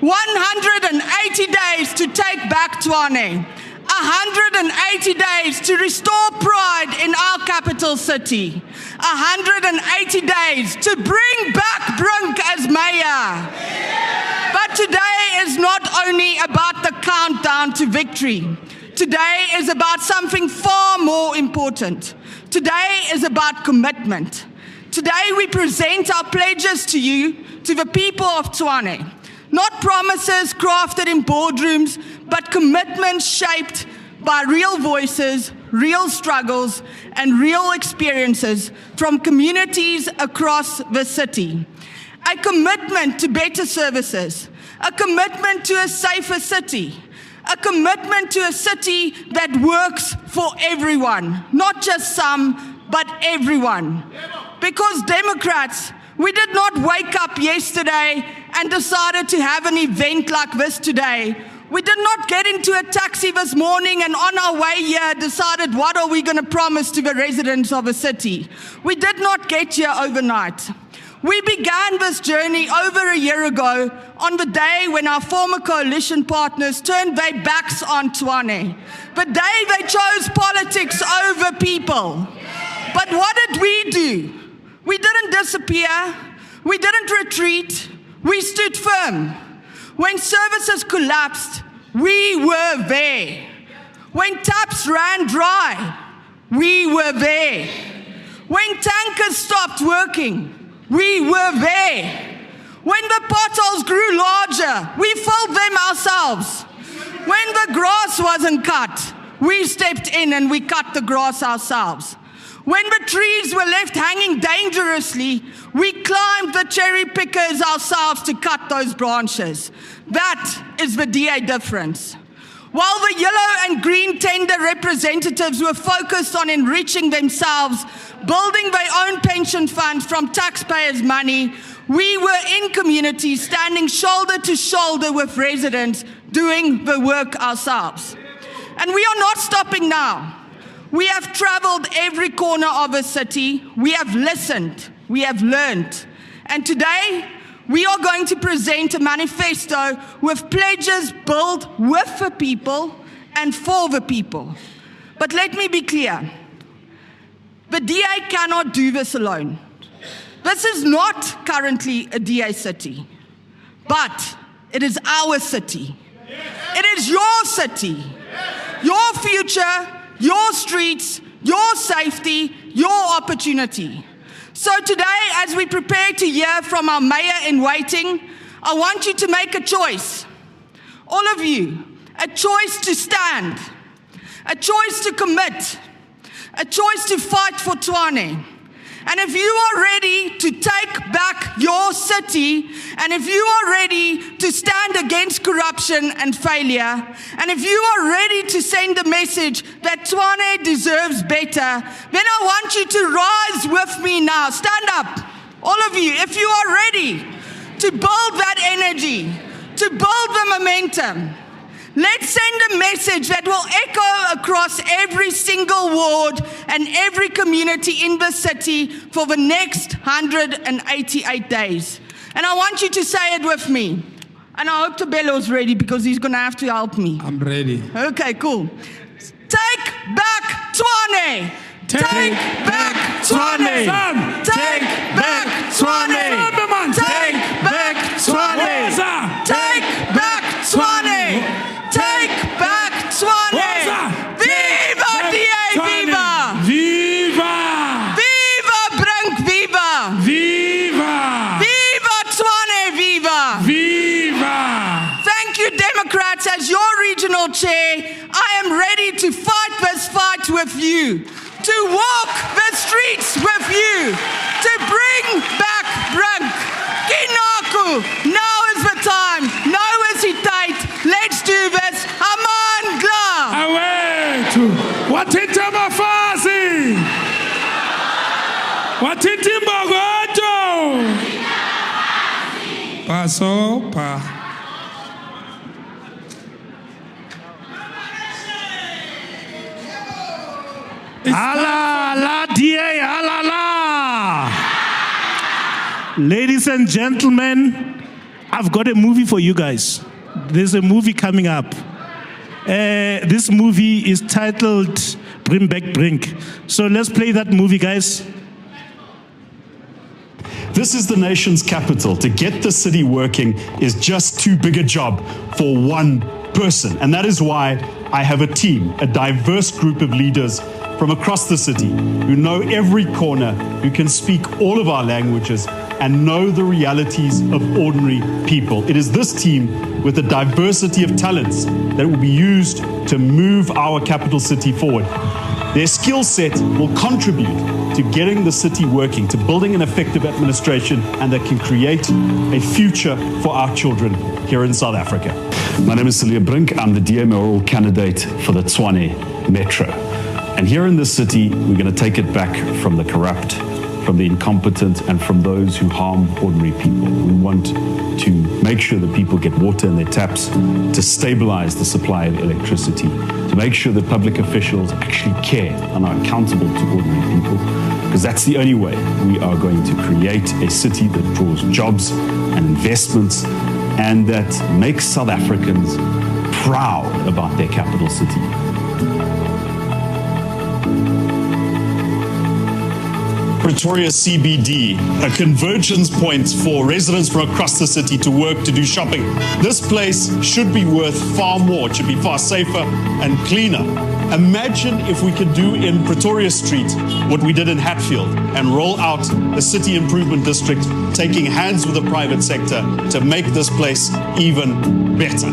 180 days to take back Tshwane. 180 days to restore pride in our capital city. 180 days to bring back Brink as mayor. But today is not only about the countdown to victory. Today is about something far more important. Today is about commitment. Today we present our pledges to you, to the people of Tshwane. Not promises crafted in boardrooms, but commitments shaped by real voices, real struggles, and real experiences from communities across the city. A commitment to better services, a commitment to a safer city, a commitment to a city that works for everyone, not just some, but everyone. Because Democrats, we did not wake up yesterday and decided to have an event like this today. We did not get into a taxi this morning and on our way here decided what are we going to promise to the residents of a city. We did not get here overnight. We began this journey over a year ago on the day when our former coalition partners turned their backs on Tshwane. The day they chose politics over people. But what did we do? We didn't disappear. We didn't retreat. We stood firm. When services collapsed, we were there. When taps ran dry, we were there. When tankers stopped working, we were there. When the potholes grew larger, we filled them ourselves. When the grass wasn't cut, we stepped in and we cut the grass ourselves. When the trees were left hanging dangerously, we climbed the cherry pickers ourselves to cut those branches. That is the DA difference. While the yellow and green tender representatives were focused on enriching themselves, building their own pension funds from taxpayers' money, we were in community standing shoulder to shoulder with residents, doing the work ourselves. And we are not stopping now. We have traveled every corner of the city. We have listened. We have learned. And today, we are going to present a manifesto with pledges built with the people and for the people. But let me be clear. The DA cannot do this alone. This is not currently a DA city, but it is our city. It is your city, your future, your streets, your safety, your opportunity. So today, as we prepare to hear from our mayor in waiting, I want you to make a choice. All of you, a choice to stand, a choice to commit, a choice to fight for Tshwane. And if you are ready to take back your city, and if you are ready to stand against corruption and failure, and if you are ready to send the message that Tshwane deserves better, then I want you to rise with me now. Stand up, all of you, if you are ready to build that energy, to build the momentum. Let's send a message that will echo across every single ward and every community in the city for the next 188 days. And I want you to say it with me. And I hope Tabello's ready because he's going to have to help me. I'm ready. Okay, cool. Take back Tshwane. Take back Tshwane. Take back Tshwane. Take back Tshwane. Take back Tshwane. Take back Tshwane. Viva DA, viva! Viva! Viva Brink, viva! Viva! Viva Tshwane, viva! Viva! Thank you, Democrats. As your regional chair, I am ready to fight this fight with you, to walk the streets with you, to bring back Brink. Kinaku, now is the time. No hesitate. Let's do this. Amandla. Awethu. Wathinta mafazi. Wathinta imbokodo. Pasopa. Ala la DA, ala la. Ladies and gentlemen, I've got a movie for you guys. There's a movie coming up. This movie is titled Bring Back Brink. So let's play that movie, guys. This is the nation's capital. To get the city working is just too big a job for one person. And that is why I have a team, a diverse group of leaders from across the city who know every corner, who can speak all of our languages and know the realities of ordinary people. It is this team with a diversity of talents that will be used to move our capital city forward. Their skill set will contribute to getting the city working, to building an effective administration, and that can create a future for our children here in South Africa. My name is Cilliers Brink. I'm the DA mayoral candidate for the Tshwane Metro. And here in this city, we're going to take it back from the corrupt, from the incompetent, and from those who harm ordinary people. We want to make sure that people get water in their taps, to stabilize the supply of electricity, to make sure that public officials actually care and are accountable to ordinary people, because that's the only way we are going to create a city that draws jobs and investments and that makes South Africans proud about their capital city. Pretoria CBD, a convergence point for residents from across the city to work, to do shopping. This place should be worth far more. It should be far safer and cleaner. Imagine if we could do in Pretoria Street what we did in Hatfield and roll out a city improvement district, taking hands with the private sector to make this place even better.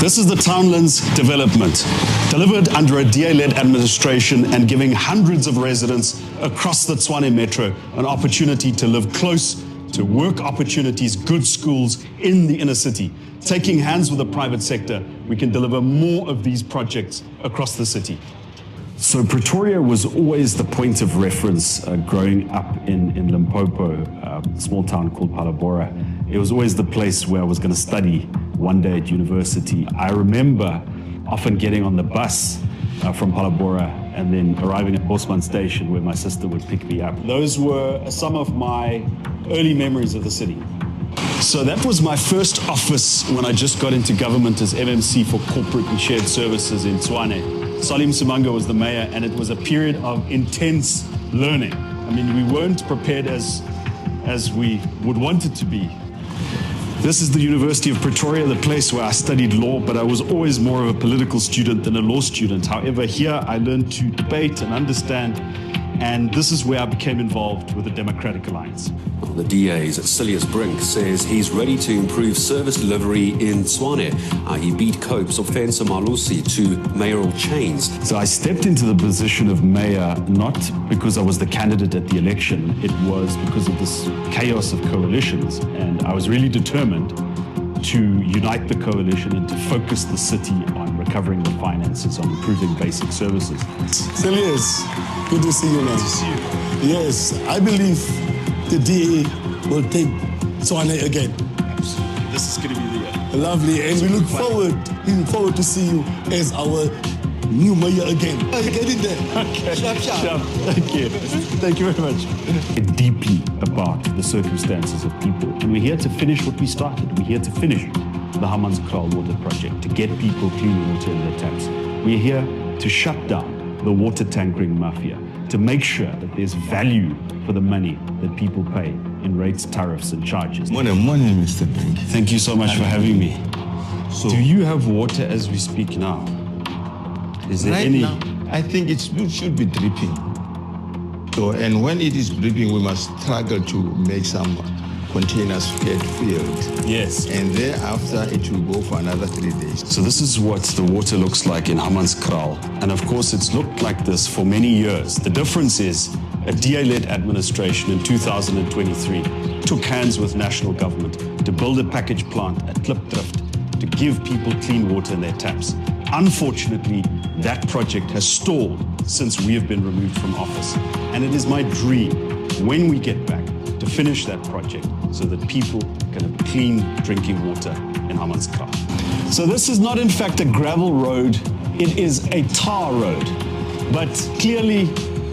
This is the Townlands development, delivered under a DA-led administration and giving hundreds of residents across the Tshwane Metro an opportunity to live close to work opportunities, good schools in the inner city. Taking hands with the private sector, we can deliver more of these projects across the city. So Pretoria was always the point of reference growing up in Limpopo, a small town called Palabora. It was always the place where I was going to study one day at university. I remember often getting on the bus from Palabora and then arriving at Bosman Station where my sister would pick me up. Those were some of my early memories of the city. So that was my first office when I just got into government as MMC for Corporate and Shared Services in Tshwane. Salim Simanga was the mayor, and it was a period of intense learning. I mean, we weren't prepared as we would want it to be. This is the University of Pretoria, the place where I studied law, but I was always more of a political student than a law student. However, here I learned to debate and understand, and this is where I became involved with the Democratic Alliance. The DA's Cilliers Brink says he's ready to improve service delivery in Tshwane. He beat Cope's Ofensa Malusi to mayoral chains. So I stepped into the position of mayor not because I was the candidate at the election, it was because of this chaos of coalitions, and I was really determined to unite the coalition and to focus the city on recovering the finances, on improving basic services. Cilliers, good to see you, man. Good to see you. Yes, I believe the DA will take Tshwane again. Absolutely. This is going to be the year. Lovely, and we look forward to see you as our new mayor again. Get in there. Okay. Sharp. Thank you. Thank you very much. Deeply about the circumstances of people. And we're here to finish what we started. We're here to finish the Hammanskraal water project, to get people clean water in their taps. We're here to shut down the water tankering mafia, to make sure that there's value for the money that people pay in rates, tariffs, and charges. Morning, Mr. Brink. Thank you so much for having me. So, do you have water as we speak now? Is there right any? Now, I think it should be dripping. So, and when it is dripping, we must struggle to make some containers get filled. Yes. And thereafter, it will go for another 3 days. So this is what the water looks like in Hammanskraal. And of course, it's looked like this for many years. The difference is a DA-led administration in 2023 took hands with national government to build a package plant at Klipdrift to give people clean water in their taps. Unfortunately, that project has stalled since we have been removed from office. And it is my dream, when we get back, to finish that project so that people can have clean drinking water in Hammanskraal. So this is not in fact a gravel road, it is a tar road. But clearly,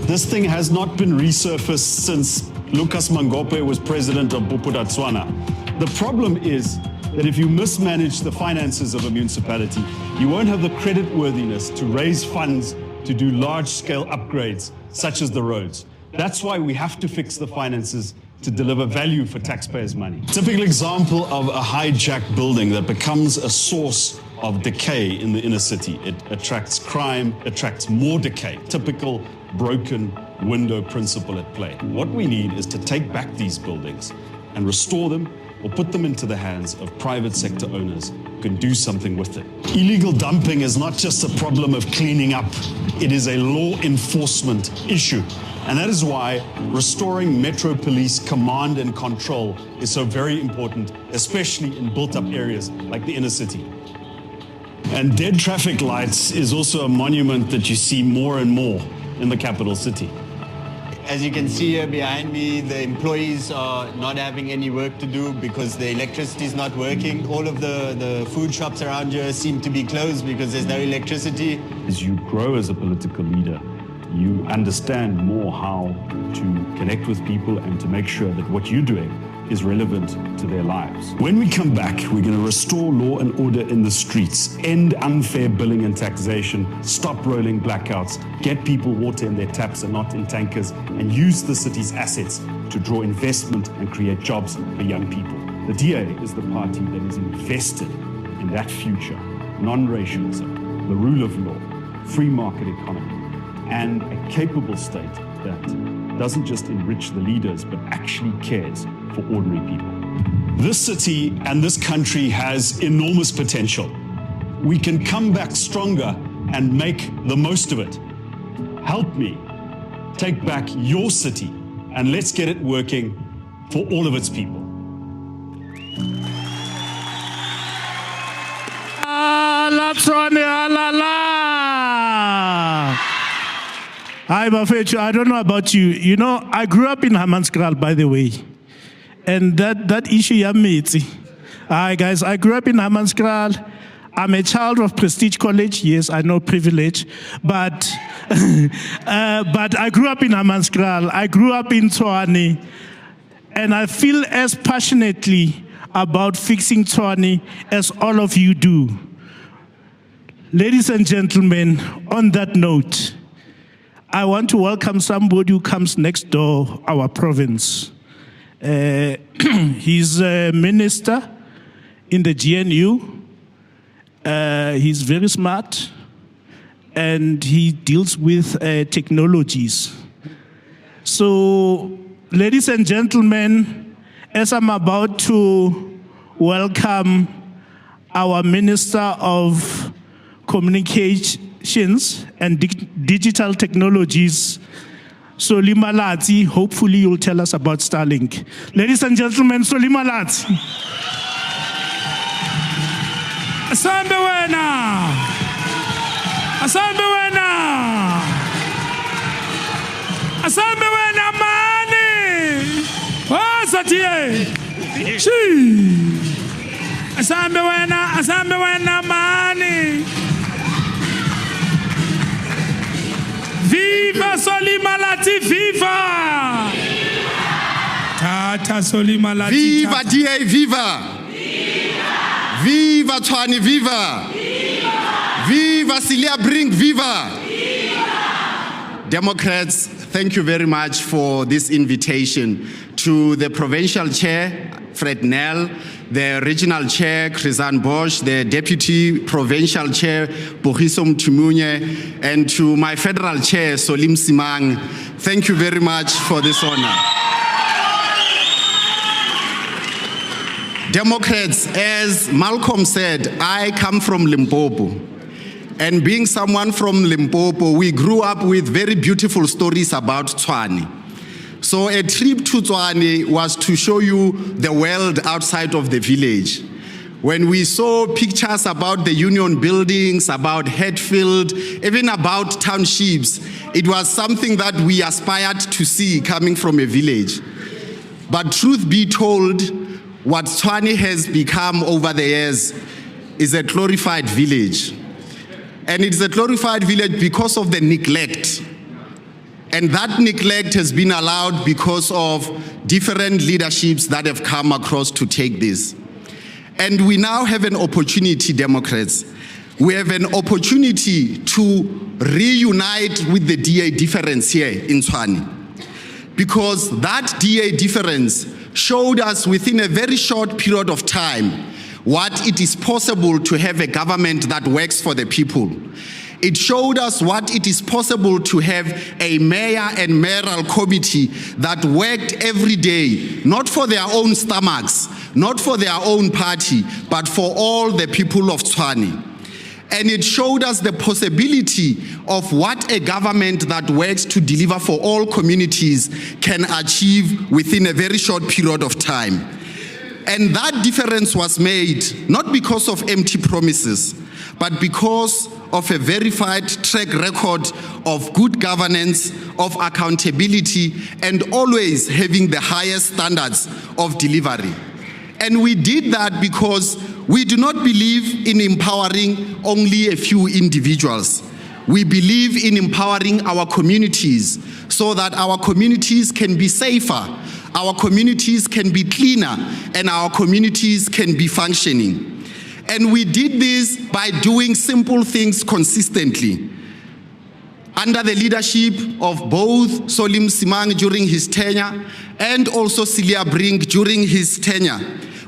this thing has not been resurfaced since Lucas Mangope was president of Bophuthatswana. The problem is that if you mismanage the finances of a municipality, you won't have the creditworthiness to raise funds to do large-scale upgrades, such as the roads. That's why we have to fix the finances to deliver value for taxpayers' money. Typical example of a hijacked building that becomes a source of decay in the inner city. It attracts crime, attracts more decay. Typical broken window principle at play. What we need is to take back these buildings and restore them or put them into the hands of private sector owners who can do something with it. Illegal dumping is not just a problem of cleaning up, it is a law enforcement issue. And that is why restoring Metro Police command and control is so very important, especially in built-up areas like the inner city. And dead traffic lights is also a monument that you see more and more in the capital city. As you can see here behind me, the employees are not having any work to do because the electricity is not working. All of the food shops around here seem to be closed because there's no electricity. As you grow as a political leader, you understand more how to connect with people and to make sure that what you're doing is relevant to their lives. When we come back, we're going to restore law and order in the streets, end unfair billing and taxation, stop rolling blackouts, get people water in their taps and not in tankers, and use the city's assets to draw investment and create jobs for young people. The DA is the party that is invested in that future, non-racialism, the rule of law, free market economy, and a capable state that doesn't just enrich the leaders, but actually cares for ordinary people. This city and this country has enormous potential. We can come back stronger and make the most of it. Help me take back your city and let's get it working for all of its people. Ala Tshwane, ala la. Hi, Bafethu. I don't know about you. You know, I grew up in Hammanskraal, by the way. And that issue, Yamitzi. Hi, guys. I grew up in Hammanskraal. I'm a child of Prestige College. Yes, I know privilege. But I grew up in Hammanskraal. I grew up in Tshwane. And I feel as passionately about fixing Tshwane as all of you do. Ladies and gentlemen, on that note, I want to welcome somebody who comes next door, our province. He's a minister in the GNU. He's very smart, and he deals with technologies. So, ladies and gentlemen, as I'm about to welcome our Minister of Communications and Digital Technologies, Solimalati, hopefully you'll tell us about Starlink. Ladies and gentlemen, Solimalati. Asambe wena. Asambe wena. Asambe wena mani. Wasatie. Shi. Asambe wena mani. Viva Solimalati, viva! Tata Solimalati. Viva DA, viva! Viva Tshwane, viva! Viva Cilliers Brink, viva! Democrats, thank you very much for this invitation. To the provincial chair, Fred Nell, the regional chair, Chrisanne Bosch, the deputy provincial chair, Bogisom Tumunye, and to my federal chair, Solim Simang, thank you very much for this honor. Democrats, as Malcolm said, I come from Limpopo. And being someone from Limpopo, we grew up with very beautiful stories about Tshwane. So a trip to Tshwane was to show you the world outside of the village. When we saw pictures about the union buildings, about Hatfield, even about townships, it was something that we aspired to see coming from a village. But truth be told, what Tshwane has become over the years is a glorified village. And it's a glorified village because of the neglect. And that neglect has been allowed because of different leaderships that have come across to take this. And we now have an opportunity, Democrats. We have an opportunity to reunite with the DA difference here in Tshwane. Because that DA difference showed us within a very short period of time what it is possible to have a government that works for the people. It showed us what it is possible to have a mayor and mayoral committee that worked every day, not for their own stomachs, not for their own party, but for all the people of Tshwane. And it showed us the possibility of what a government that works to deliver for all communities can achieve within a very short period of time. And that difference was made not because of empty promises, but because of a verified track record of good governance, of accountability, and always having the highest standards of delivery. And we did that because we do not believe in empowering only a few individuals. We believe in empowering our communities so that our communities can be safer, our communities can be cleaner, and our communities can be functioning. And we did this by doing simple things consistently. Under the leadership of both Solim Simang during his tenure and also Cilliers Brink during his tenure,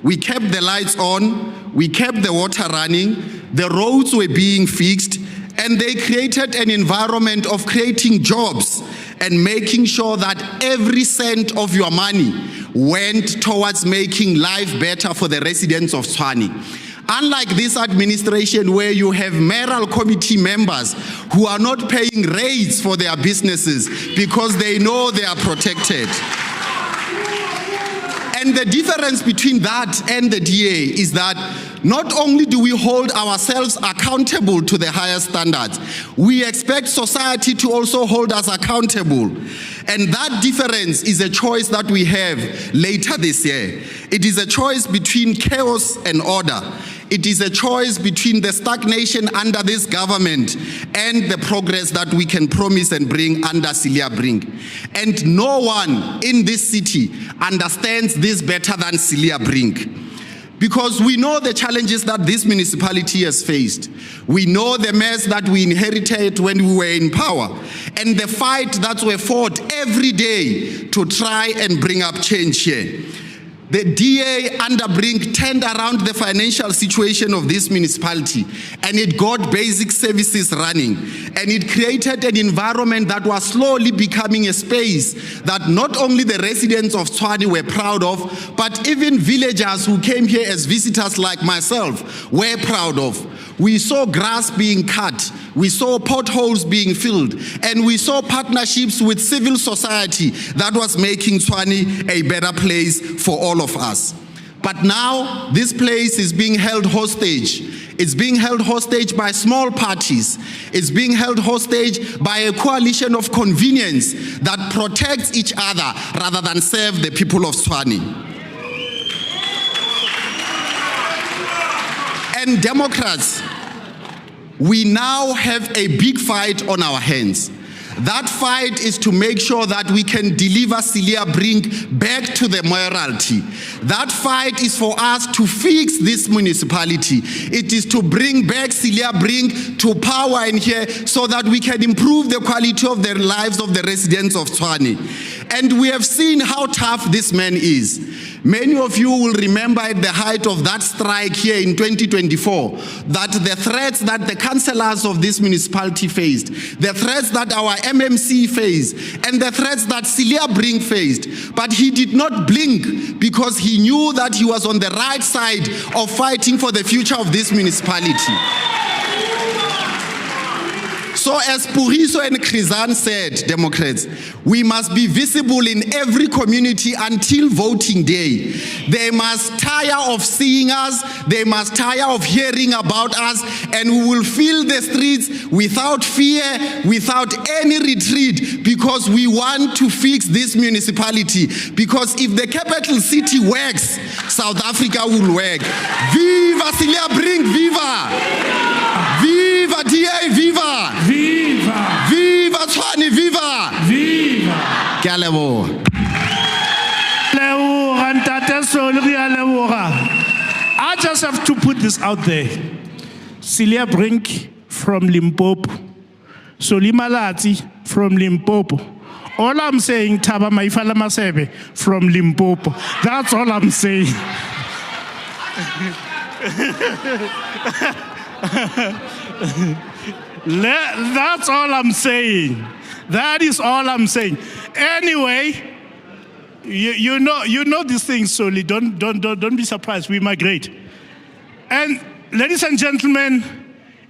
we kept the lights on, we kept the water running, the roads were being fixed, and they created an environment of creating jobs and making sure that every cent of your money went towards making life better for the residents of Tshwane. Unlike this administration where you have mayoral committee members who are not paying rates for their businesses because they know they are protected. And the difference between that and the DA is that not only do we hold ourselves accountable to the higher standards, we expect society to also hold us accountable. And that difference is a choice that we have later this year. It is a choice between chaos and order. It is a choice between the stagnation under this government and the progress that we can promise and bring under Cilliers Brink. And no one in this city understands this better than Cilliers Brink. Because we know the challenges that this municipality has faced. We know the mess that we inherited when we were in power, and the fight that we fought every day to try and bring up change here. The DA under Brink turned around the financial situation of this municipality, and it got basic services running, and it created an environment that was slowly becoming a space that not only the residents of Tshwane were proud of, but even villagers who came here as visitors like myself were proud of. We saw grass being cut, we saw potholes being filled, and we saw partnerships with civil society that was making Tshwane a better place for all of us. But now this place is being held hostage. It's being held hostage by small parties. It's being held hostage by a coalition of convenience that protects each other rather than serve the people of Tshwane. And Democrats, we now have a big fight on our hands. That fight is to make sure that we can deliver Cilliers Brink back to the mayoralty. That fight is for us to fix this municipality. It is to bring back Cilliers Brink to power in here so that we can improve the quality of the lives of the residents of Tshwane. And we have seen how tough this man is. Many of you will remember at the height of that strike here in 2024, that the threats that the councillors of this municipality faced, the threats that our MMC faced, and the threats that Cilliers Brink faced. But he did not blink because he knew that he was on the right side of fighting for the future of this municipality. So as Puriso and Krizan said, Democrats, we must be visible in every community until voting day. They must tire of seeing us, they must tire of hearing about us, and we will fill the streets without fear, without any retreat, because we want to fix this municipality. Because if the capital city works, South Africa will work. Viva Cilliers Brink, viva! Viva DA, viva! Viva! Viva Tshwane, viva! Viva! Ke a leboha. I just have to put this out there. Cilliers Brink from Limpopo. Solimalati from Limpopo. All I'm saying, Taba Maifala Masebe from Limpopo. That's all I'm saying. That's all I'm saying. That is all I'm saying. Anyway, you know these things, Soli. Don't be surprised. We migrate. And ladies and gentlemen,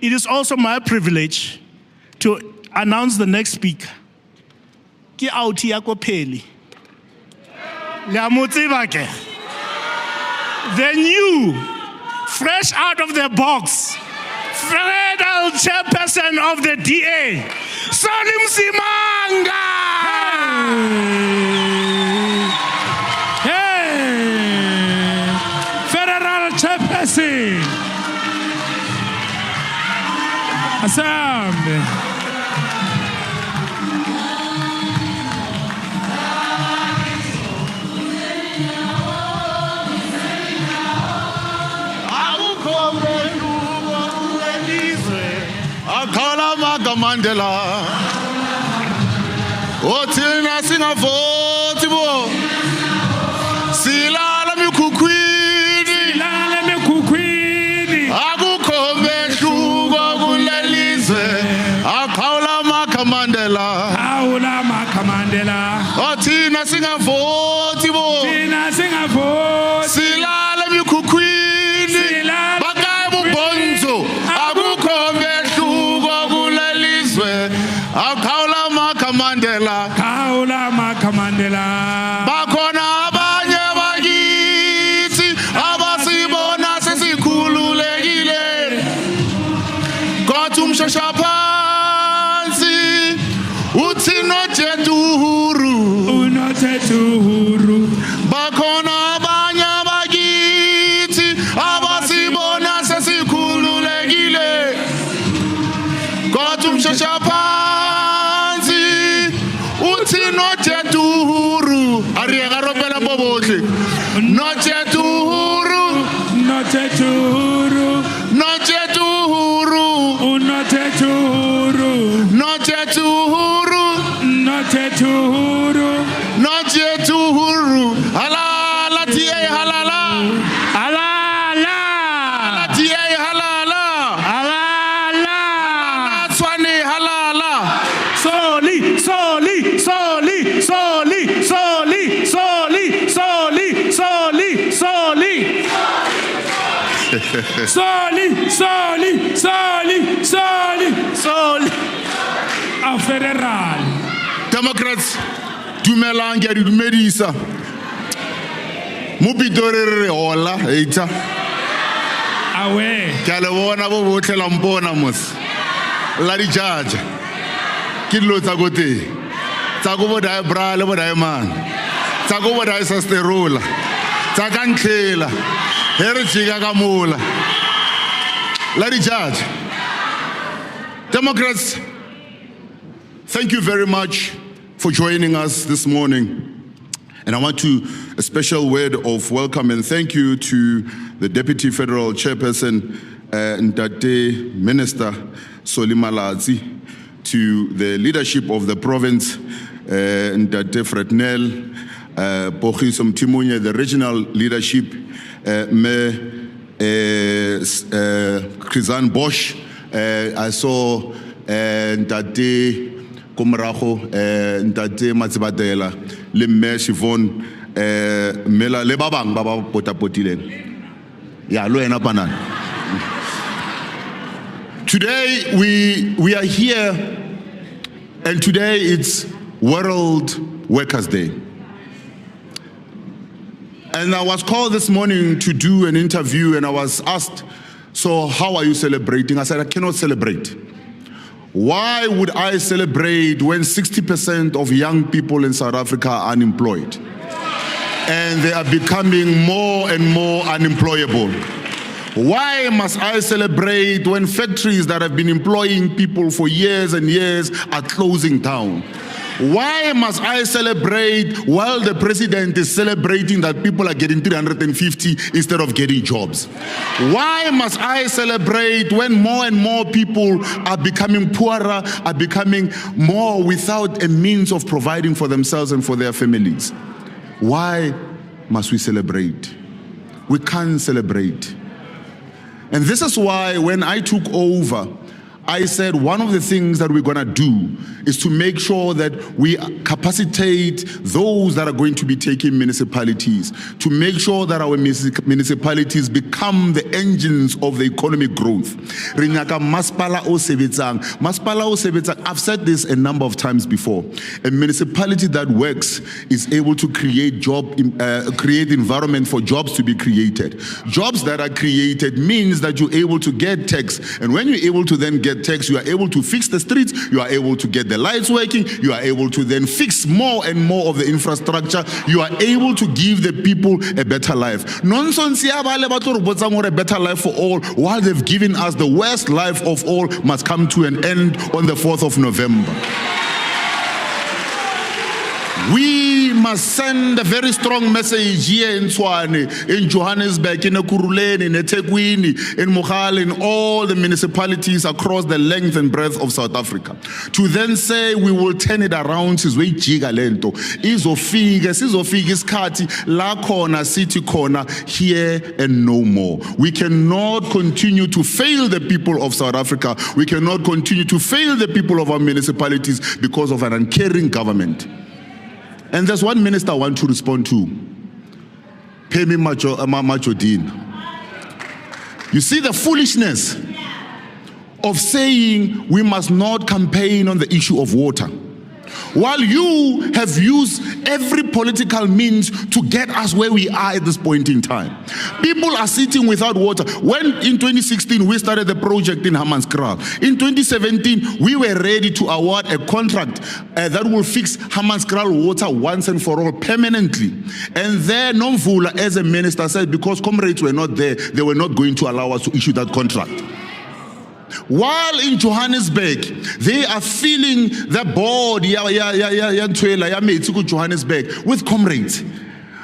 it is also my privilege to announce the next speaker. Ki auti ya ko pheli. Le mo tseba ke. The new, fresh out of the box, federal chairperson of the DA, Salim Simanga. Hey, federal chairperson. Asam. Mandela, Otina Singapore, Silala Mukukwini, Agu Kome Shugo Gulelize, Akaula Makamandela, Aula Makamandela, Otina Singapore, Tina Singapore, Silala Mukukwini, Bakabu Bonzo, Agu Kome Akaula Makamandela, Kaula Makamandela. bakhona abanye abakithi abasibona sesikhululekile kodwa umshashaphansi uthi not yet uhuru ariyeka ropela bobohle not yet uhuru Not yet uhuru, not yet uhuru not yet uhuru, not yet uhuru not yet uhuru. not yet uhuru halala tie halala Halala, tie halala halala. Tshwane halala Soli, soli, soli, soli, soli, soli, soli, soli, soli. Soli, soli, soli, soli, soli. A federal. Democrats dumelang ke a di dumedisa mo Pitori re hola heita Awe. ke a le bona bo botlhe la mpona mos la di judge ke dilo tsa go teng tsa go bo Diabra le bo Diamond tsa go bo Disasterola tsa ka Ntlhela he re jika ka mola la di judge. Democrats, thank you very much for joining us this morning. And I want to a special word of welcome and thank you to the Deputy Federal Chairperson, Ntate Minister Solly Malatsi, to the leadership of the province, Ntate Fretnel, Pogiso Mtimunye, the regional leadership, Krizan Bosch. I saw Ntate Komrago, Ntate Matsibadela, le Mayor Shivon, Mela le babang baba potapotileng. Ya lo ena banan. Today we are here, and today it's World Workers' Day. And I was called this morning to do an interview, and I was asked, so how are you celebrating? I said, I cannot celebrate. Why would I celebrate when 60% of young people in South Africa are unemployed? And they are becoming more and more unemployable. Why must I celebrate when factories that have been employing people for years and years are closing down? Why must I celebrate while the president is celebrating that people are getting 350 instead of getting jobs? Why must I celebrate when more and more people are becoming poorer, are becoming more without a means of providing for themselves and for their families? Why must we celebrate? We can't celebrate. And this is why when I took over, I said one of the things that we're going to do is to make sure that we capacitate those that are going to be taking municipalities, to make sure that our municipalities become the engines of the economic growth. I've said this a number of times before. A municipality that works is able to create create environment for jobs to be created. Jobs that are created means that you're able to get tax, and when you're able to then get tax, you are able to fix the streets, you are able to get the lights working, you are able to then fix more and more of the infrastructure, you are able to give the people a better life. Nonsense, a better life for all, while they've given us the worst life of all, must come to an end on the 4th of November. We must send a very strong message here in Tshwane, in Johannesburg, in Ekurhuleni, in eThekwini, in Mogale, in all the municipalities across the length and breadth of South Africa, to then say we will turn it around. Sizofika isikhathi la khona sithi khona here and no more. We cannot continue to fail the people of South Africa. We cannot continue to fail the people of our municipalities because of an uncaring government. And there's one minister I want to respond to. Phemi Majodin. You see the foolishness of saying we must not campaign on the issue of water, while you have used every political means to get us where we are at this point in time. People are sitting without water. When in 2016 we started the project in Hammanskraal, in 2017 we were ready to award a contract that will fix Hammanskraal water once and for all permanently. And then Nomvula, as a minister, said because comrades were not there, they were not going to allow us to issue that contract. While in Johannesburg, they are filling the board Johannesburg with comrades.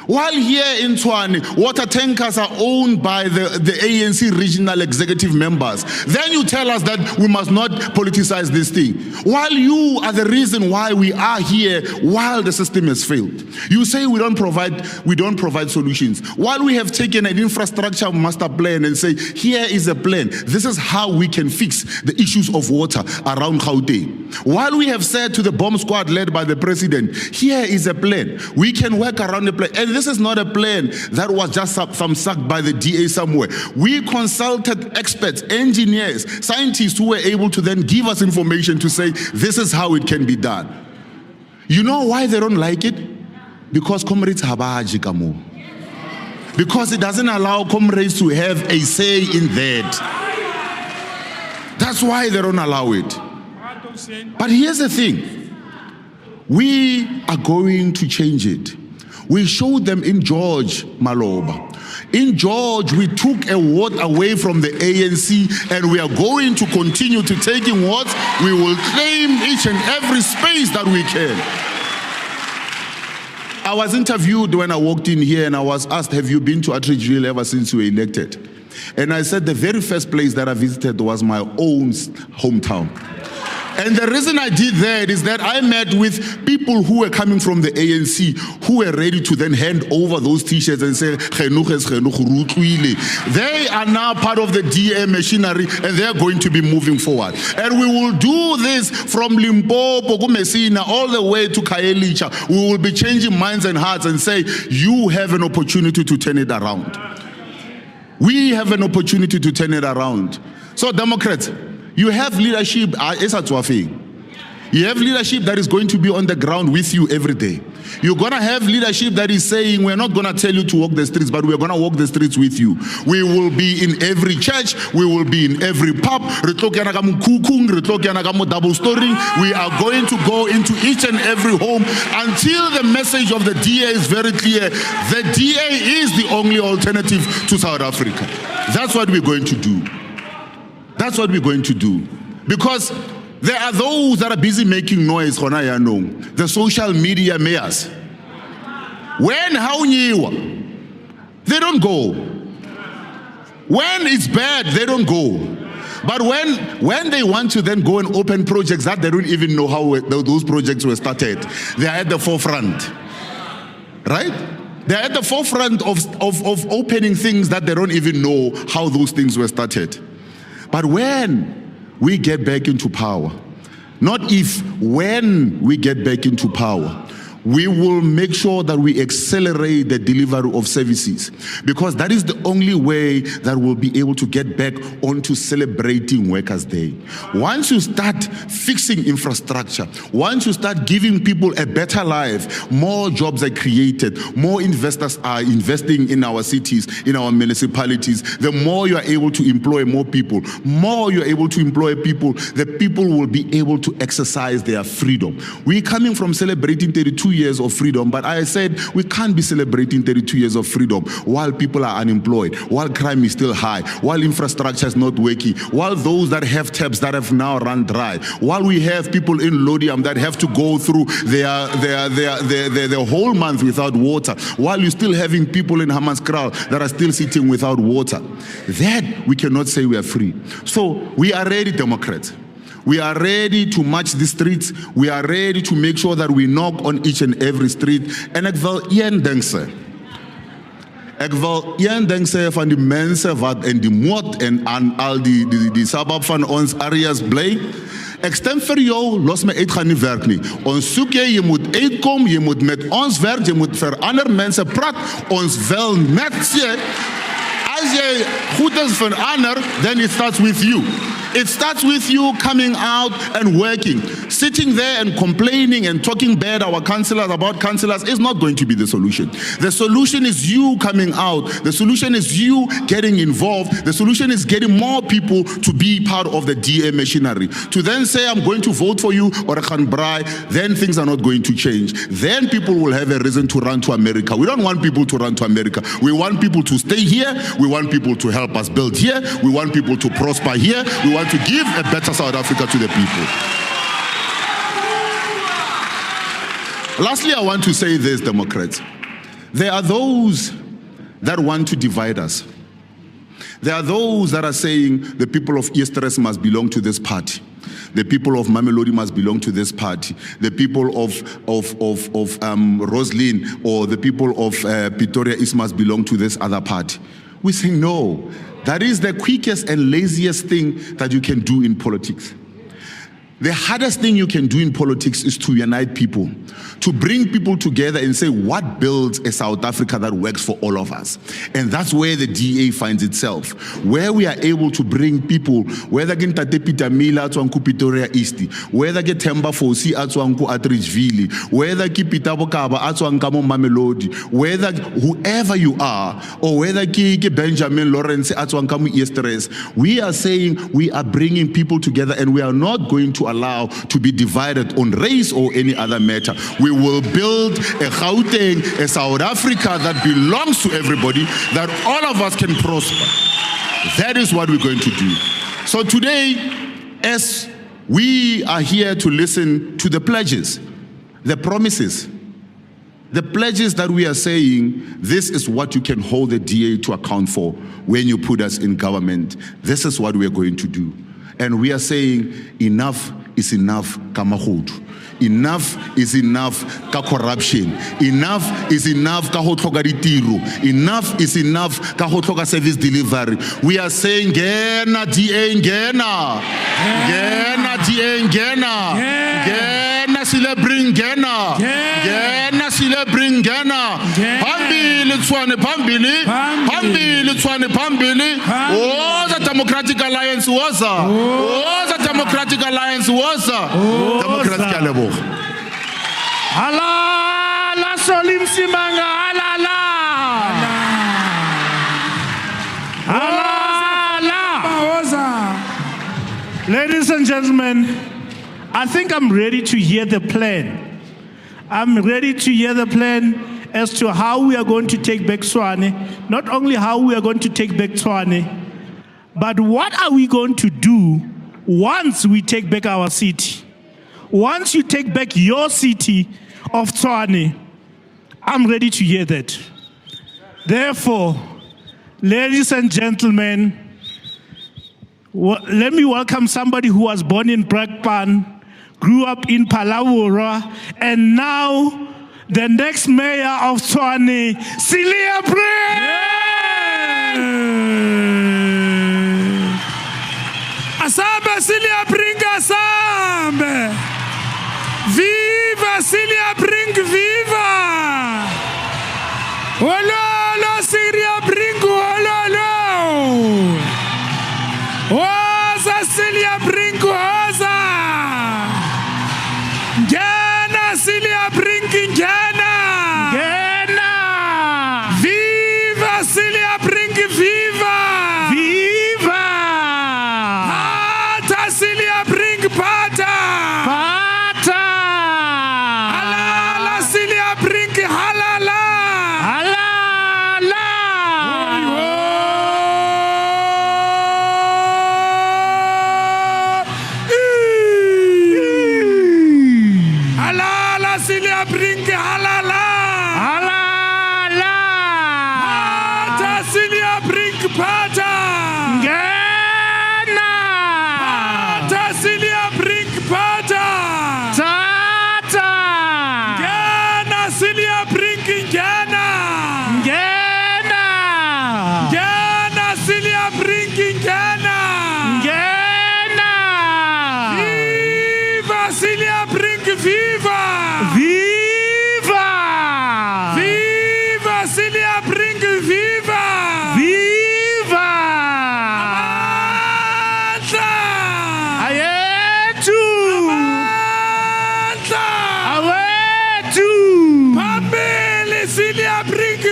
While here in Tshwane, water tankers are owned by the ANC regional executive members. Then you tell us that we must not politicize this thing. While you are the reason why we are here, while the system has failed. You say we don't provide solutions. While we have taken an infrastructure master plan and say, here is a plan. This is how we can fix the issues of water around Gauteng. While we have said to the bomb squad led by the president, here is a plan. We can work around the plan. And this is not a plan that was just sucked by the DA somewhere. We consulted experts, engineers, scientists who were able to then give us information to say, this is how it can be done. You know why they don't like it? Because comrades habaji kamo. Because it doesn't allow comrades to have a say in that. That's why they don't allow it. But here's the thing. We are going to change it. We showed them in George Maloba. In George, we took a ward away from the ANC, and we are going to continue to taking wards. We will claim each and every space that we can. I was interviewed when I walked in here, and I was asked, have you been to Atteridgeville ever since you were elected? And I said the very first place that I visited was my own hometown. And the reason I did that is that I met with people who were coming from the ANC who were ready to then hand over those t-shirts and say, they are now part of the DA machinery and they are going to be moving forward. And we will do this from Limpopo, Messina, all the way to Khayelitsha. We will be changing minds and hearts and say, you have an opportunity to turn it around. We have an opportunity to turn it around. So Democrats, you have leadership. You have leadership that is going to be on the ground with you every day. You're going to have leadership that is saying, we're not going to tell you to walk the streets, but we're going to walk the streets with you. We will be in every church. We will be in every pub. We are going to go into each and every home until the message of the DA is very clear. The DA is the only alternative to South Africa. That's what we're going to do. That's what we're going to do. Because there are those that are busy making noise, the social media mayors. When they don't go. When it's bad, they don't go. But when they want to then go and open projects that they don't even know how those projects were started, they are at the forefront. Right? They're at the forefront of opening things that they don't even know how those things were started. But when we get back into power, not if, when we get back into power, we will make sure that we accelerate the delivery of services, because that is the only way that we'll be able to get back onto celebrating Workers' Day. Once you start fixing infrastructure, once you start giving people a better life, more jobs are created, more investors are investing in our cities, in our municipalities, the more you are able to employ more people, the people will be able to exercise their freedom. We're coming from celebrating 32 years of freedom, but I said we can't be celebrating 32 years of freedom while people are unemployed, while crime is still high, while infrastructure is not working, while those that have taps that have now run dry, while we have people in Lodium that have to go through their whole month without water, while you're still having people in Hammanskraal that are still sitting without water. That we cannot say we are free. So we are ready, Democrats. We are ready to march the streets. We are ready to make sure that we knock on each and every street. En ek wil een ding sê. Ek wil een ding sê van die mense wat in die moed en aan al die sabab van ons areas bly. Ek stem vir jou, los my uit gaan nie werk nie. Ons soek jy moet uitkom, jy moet met ons werk, jy moet vir ander mense praat. Ons wil net sê, as jy goed is vir ander, then it starts with you. It starts with you coming out and working. Sitting there and complaining and talking bad about councillors is not going to be the solution. The solution is you coming out. The solution is you getting involved. The solution is getting more people to be part of the DA machinery. To then say, I'm going to vote for you or then things are not going to change. Then people will have a reason to run to America. We don't want people to run to America. We want people to stay here. We want people to help us build here. We want people to prosper here. We want to give a better South Africa to the people. Lastly, I want to say this, Democrats. There are those that want to divide us. There are those that are saying the people of Easterns must belong to this party. The people of Mamelodi must belong to this party. The people of Roslyn or the people of Pretoria East must belong to this other party. We say no. That is the quickest and laziest thing that you can do in politics. The hardest thing you can do in politics is to unite people, to bring people together and say what builds a South Africa that works for all of us. And that's where the DA finds itself, where we are able to bring people, whether get Tate Peter Mila atwanku Pretoria East, whether get Temba Fosi atwanku Atteridgeville, whether ki Peter Bokaba atwanka mo Mamelodi, whether whoever you are, or whether ki Benjamin Lawrence atwanka mo Easterns, we are saying we are bringing people together and we are not going to allow to be divided on race or any other matter. We will build a Gauteng, a South Africa that belongs to everybody, that all of us can prosper. That is what we're going to do. So today, as we are here to listen to the pledges, the promises, the pledges that we are saying, this is what you can hold the DA to account for when you put us in government. This is what we are going to do. And we are saying enough is enough kamahudu. Enough is enough ka corruption. Enough is enough ka ho tlhoka ditiro. Enough is enough ka ho tlhoka service delivery. We are saying ngena DA ngena. Ngena DA ngena. Ngena Cilliers Brink ngena. Ngena Cilliers Brink ngena. Phambili Tshwane phambili. Phambili Tshwane phambili. Oh, the Democratic Alliance was. Oh, the Democratic Alliance was. Democratic Alliance. Halala Solim Simanga halala. Halala. Ladies and gentlemen, I think I'm ready to hear the plan. I'm ready to hear the plan as to how we are going to take back Tshwane. Not only how we are going to take back Tshwane, but what are we going to do once we take back our city? Once you take back your city of Tshwane, I'm ready to hear that. Therefore, ladies and gentlemen, let me welcome somebody who was born in Brakpan, grew up in Palawura, and now the next mayor of Tshwane, Cilliers Brink! Asambe Cilliers Brink, asambe! Viva Cilliers Brink, viva! Ololo Cilliers Brink, ololo! Oza Cilliers Brink, oza! Ngena Cilliers Brink, ngena! Ngena! Viva Cilliers Brink, viva! Viva! Pata Cilliers Brink, pata! Pata! Alala Cilliers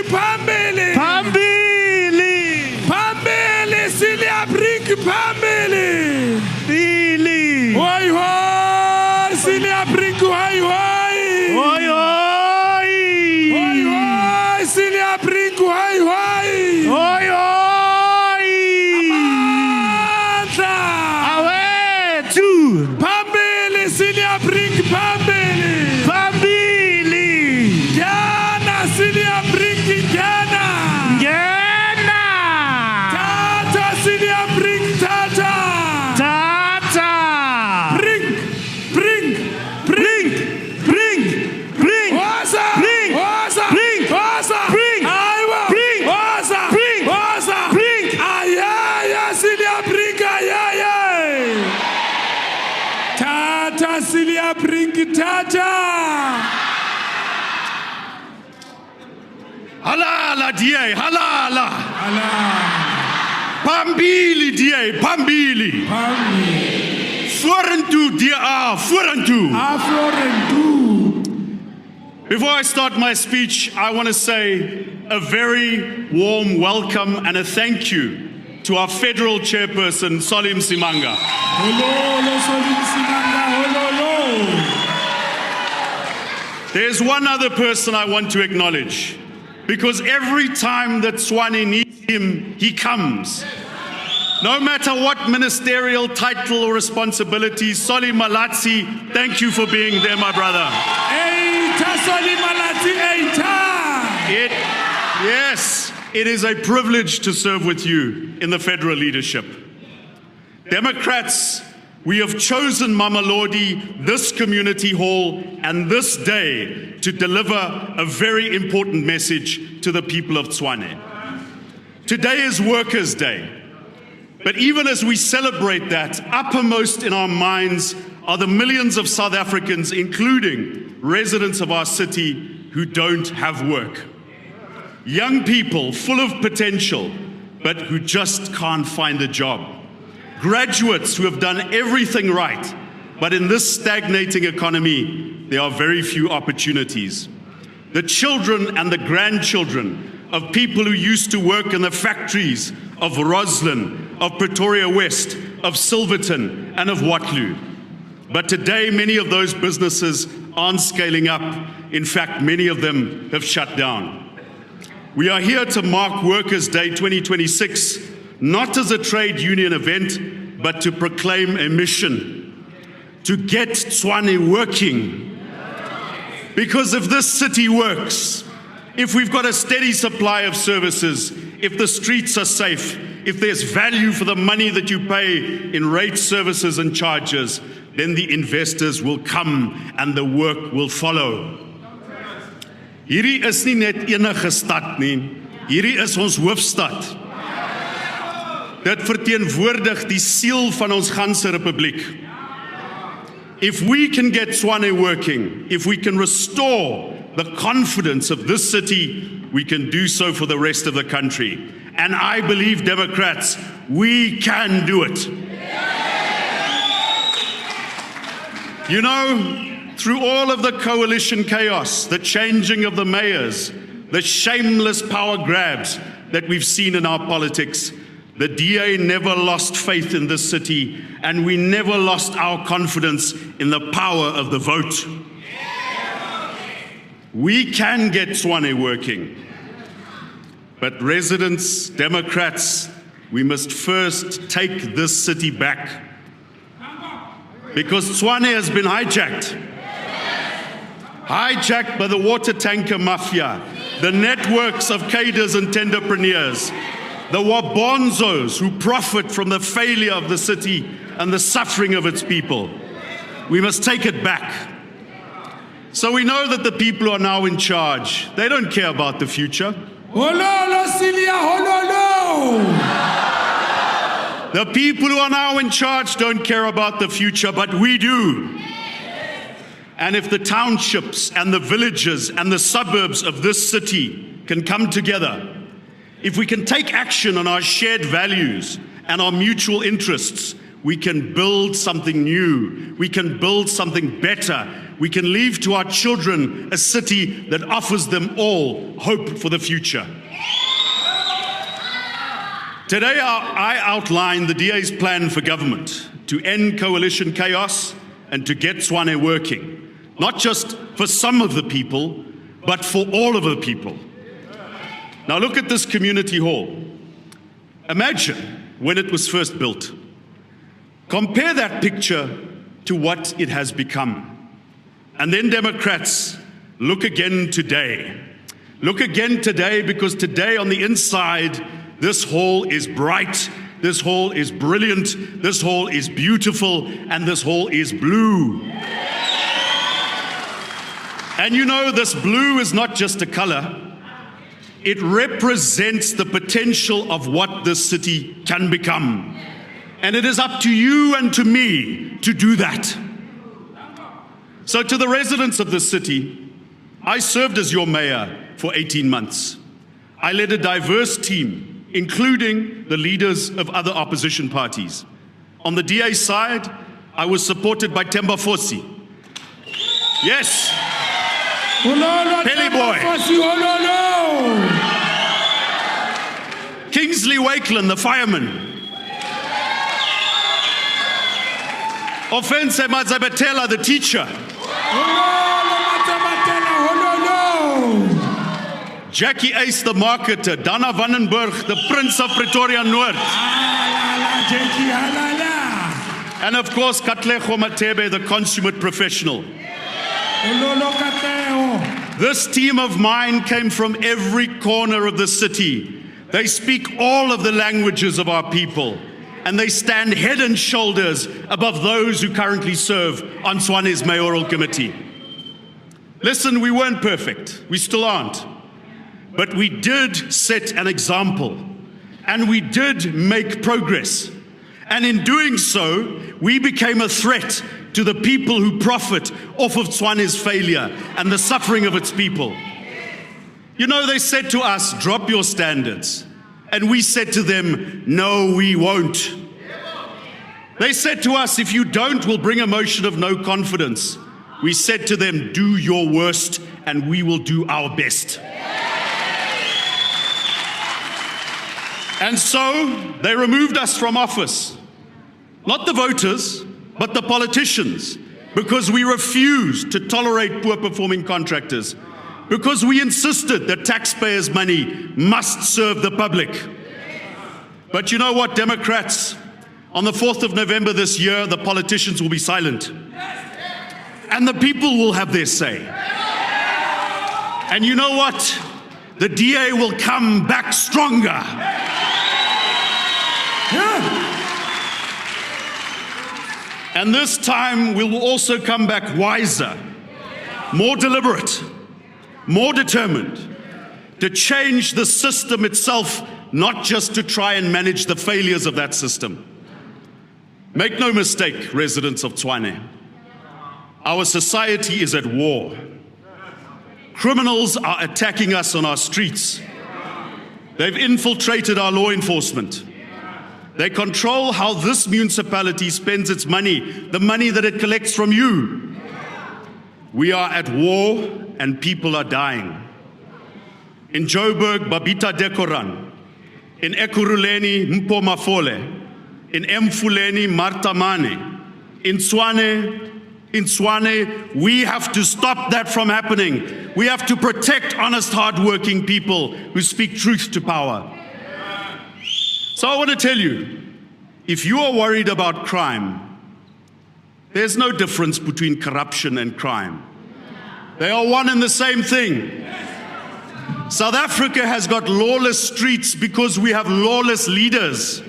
phambili. Phambili. Phambili, Cilliers Brink, phambili. Phambili. Hoi hoi, Cilliers Brink, hoi hoi. Hoi hoi. Hoi hoi, Cilliers Brink, hoi hoi. Hoi hoi. Amandla. Awethu. Phambili, Cilliers Brink, phambili. Phambili. Ngena, Cilliers Brink, ngena. Ngena. Tata, Cilliers Brink, tata. Tata. Brink, brink, brink, Brink. Brink. Waza, Brink. waza, Brink. waza, Brink. Aiwa, Brink. waza, Brink. waza, Brink. ayaya, Cilliers Brink, ayaya. Tata, Cilliers Brink, tata. Halala DA, halala. Phambili DA, phambili. Vorentoe DA, vorentoe. Before I start my speech, I want to say a very warm welcome and a thank you to our federal chairperson, Solim Simanga. There's one other person I want to acknowledge, because every time that Tshwane needs him, he comes. No matter what ministerial title or responsibility, Soli Malatsi, thank you for being there, my brother. Yes, it is a privilege to serve with you in the federal leadership. Democrats, we have chosen Mamelodi, this community hall, and this day to deliver a very important message to the people of Tshwane. Today is Workers' Day. But even as we celebrate that, uppermost in our minds are the millions of South Africans, including residents of our city, who don't have work. Young people full of potential, but who just can't find a job. Graduates who have done everything right, but in this stagnating economy, there are very few opportunities. The children and the grandchildren of people who used to work in the factories of Roslyn, of Pretoria West, of Silverton, and of Waterloo. But today, many of those businesses aren't scaling up. In fact, many of them have shut down. We are here to mark Workers' Day 2026, not as a trade union event, but to proclaim a mission to get Tshwane working. Because if this city works, if we've got a steady supply of services, if the streets are safe, if there's value for the money that you pay in rates, services and charges, then the investors will come and the work will follow. Hierdie is nie net enige stad nie. Hierdie is ons hoofstad. Dit verteenwoordig die siel van ons ganse republiek. If we can get Tshwane working, if we can restore the confidence of this city, we can do so for the rest of the country. And I believe, Democrats, we can do it. You know, through all of the coalition chaos, the changing of the mayors, the shameless power grabs that we've seen in our politics, the DA never lost faith in this city, and we never lost our confidence in the power of the vote. We can get Tshwane working. But residents, Democrats, we must first take this city back. Because Tshwane has been hijacked. Hijacked by the water tanker mafia, the networks of cadres and tenderpreneurs, the wabonzos who profit from the failure of the city and the suffering of its people. We must take it back. So we know that the people who are now in charge, they don't care about the future. Hololo, Cilliers, hololo. The people who are now in charge don't care about the future, but we do. And if the townships and the villages and the suburbs of this city can come together, if we can take action on our shared values and our mutual interests, we can build something new. We can build something better. we can leave to our children a city that offers them all hope for the future. Today, I outline the DA's plan for government to end coalition chaos and to get Tshwane working, not just for some of the people, but for all of the people. Now look at this community hall. Imagine when it was first built. Compare that picture to what it has become. And then Democrats, look again today. Look again today, because today on the inside, this hall is bright, this hall is brilliant, this hall is beautiful, and this hall is blue. And you know, this blue is not just a color. It represents the potential of what this city can become. And it is up to you and to me to do that. So to the residents of this city, I served as your mayor for 18 months. I led a diverse team, including the leaders of other opposition parties. On the DA side, I was supported by Themba Fosi. Yes. Pelly Boy. Kingsley Wakeland, the fireman. Offense Mazabetela, the teacher. Jackie Ace, the marketer. Dana Vandenberg, the Prince of Pretoria Noord. And of course, Katlego Matebe, the consummate professional. This team of mine came from every corner of the city. They speak all of the languages of our people, and they stand head and shoulders above those who currently serve on Tshwane's mayoral committee. Listen, we weren't perfect. We still aren't. But we did set an example, and we did make progress. And in doing so, we became a threat to the people who profit off of Tshwane's failure and the suffering of its people. You know, they said to us, drop your standards. And we said to them, no, we won't. They said to us, if you don't, we'll bring a motion of no confidence. We said to them, do your worst, and we will do our best. And so they removed us from office. Not the voters, but the politicians, because we refused to tolerate poor performing contractors, because we insisted that taxpayers' money must serve the public. But you know what, Democrats? On the 4th of November this year, the politicians will be silent. And the people will have their say. And you know what? The DA will come back stronger. And this time we will also come back wiser, more deliberate, more determined to change the system itself, not just to try and manage the failures of that system. Make no mistake, residents of Tshwane, our society is at war. Criminals are attacking us on our streets. They've infiltrated our law enforcement. They control how this municipality spends its money, the money that it collects from you. We are at war and people are dying. In Joburg, Babita Dekoran. In Ekurhuleni, Mpho Mafole. In Emfuleni, Martha Mane. In Tshwane, we have to stop that from happening. We have to protect honest, hardworking people who speak truth to power. So I want to tell you, if you are worried about crime, there's no difference between corruption and crime. They are one and the same thing. South Africa has got lawless streets because we have lawless leaders.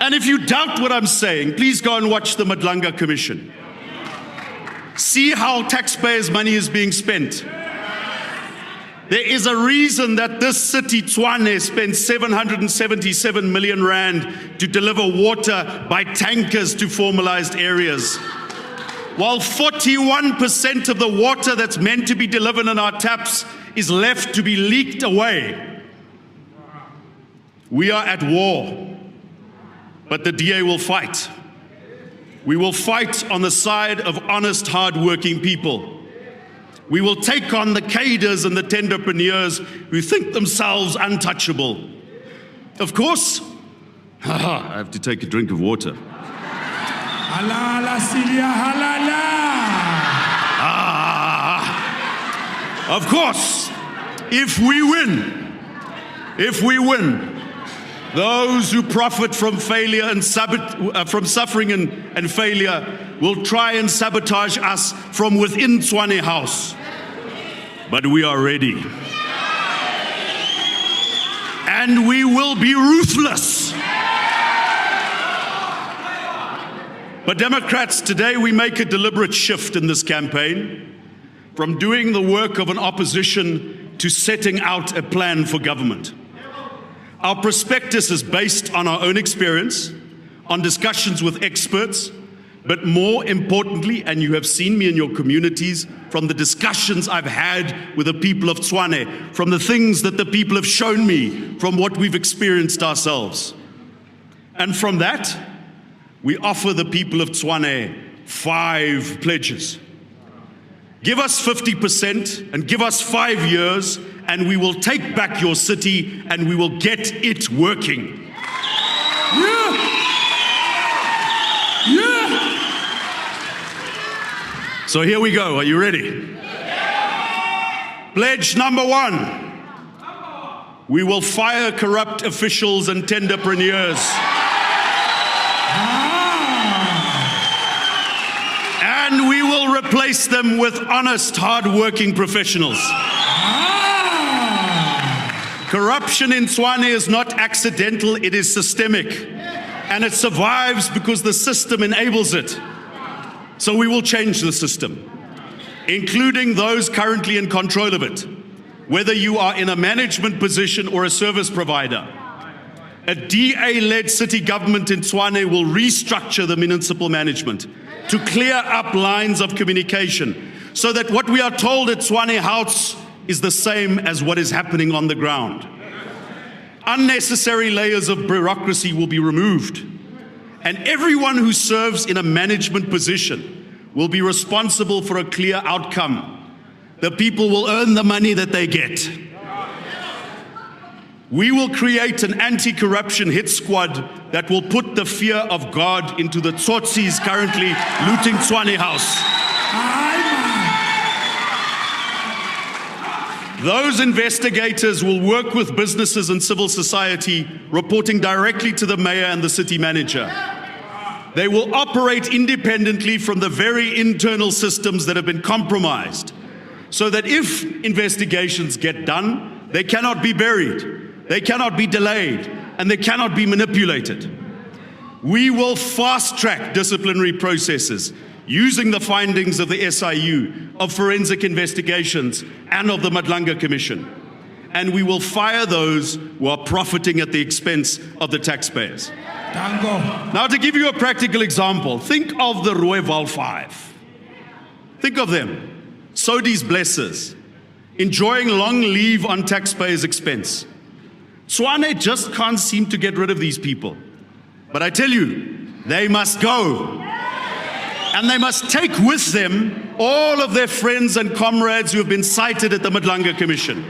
And if you doubt what I'm saying, please go and watch the Madlanga Commission. See how taxpayers' money is being spent. There is a reason that this city, Tshwane, spent 777 million rand to deliver water by tankers to formalized areas. While 41% of the water that's meant to be delivered in our taps is left to be leaked away. We are at war, but the DA will fight. We will fight on the side of honest, hard-working people. We will take on the cadres and the tenderpreneurs who think themselves untouchable. Of course, I have to take a drink of water. Halala, Cilliers, halala. Of course, if we win, those who profit from failure and from suffering and failure will try and sabotage us from within Tshwane House. But we are ready. And we will be ruthless. But Democrats, today we make a deliberate shift in this campaign from doing the work of an opposition to setting out a plan for government. Our prospectus is based on our own experience, on discussions with experts, but more importantly, and you have seen me in your communities, from the discussions I've had with the people of Tshwane, from the things that the people have shown me, from what we've experienced ourselves. And from that, we offer the people of Tshwane 5 pledges. Give us 50% and give us 5 years, and we will take back your city and we will get it working. Yeah. So here we go. Are you ready? Pledge number 1. We will fire corrupt officials and tenderpreneurs. And we will replace them with honest, hard-working professionals. Corruption in Tshwane is not accidental, it is systemic. And it survives because the system enables it. So we will change the system, including those currently in control of it, whether you are in a management position or a service provider. A DA-led city government in Tshwane will restructure the municipal management to clear up lines of communication so that what we are told at Tshwane House is the same as what is happening on the ground. Unnecessary layers of bureaucracy will be removed, and everyone who serves in a management position will be responsible for a clear outcome. The people will earn the money that they get. We will create an anti-corruption hit squad that will put the fear of God into the Tsotsis currently looting Tshwane House. Those investigators will work with businesses and civil society, reporting directly to the mayor and the city manager. They will operate independently from the very internal systems that have been compromised, so that if investigations get done, they cannot be buried, they cannot be delayed, and they cannot be manipulated. We will fast-track disciplinary processes using the findings of the SIU, of forensic investigations, and of the Madlanga Commission. And we will fire those who are profiting at the expense of the taxpayers. Now, to give you a practical example, think of the Rooiwal 5. Think of them, Sodi's blessers, enjoying long leave on taxpayers' expense. Tshwane just can't seem to get rid of these people. But I tell you, they must go. And they must take with them all of their friends and comrades who have been cited at the Madlanga Commission.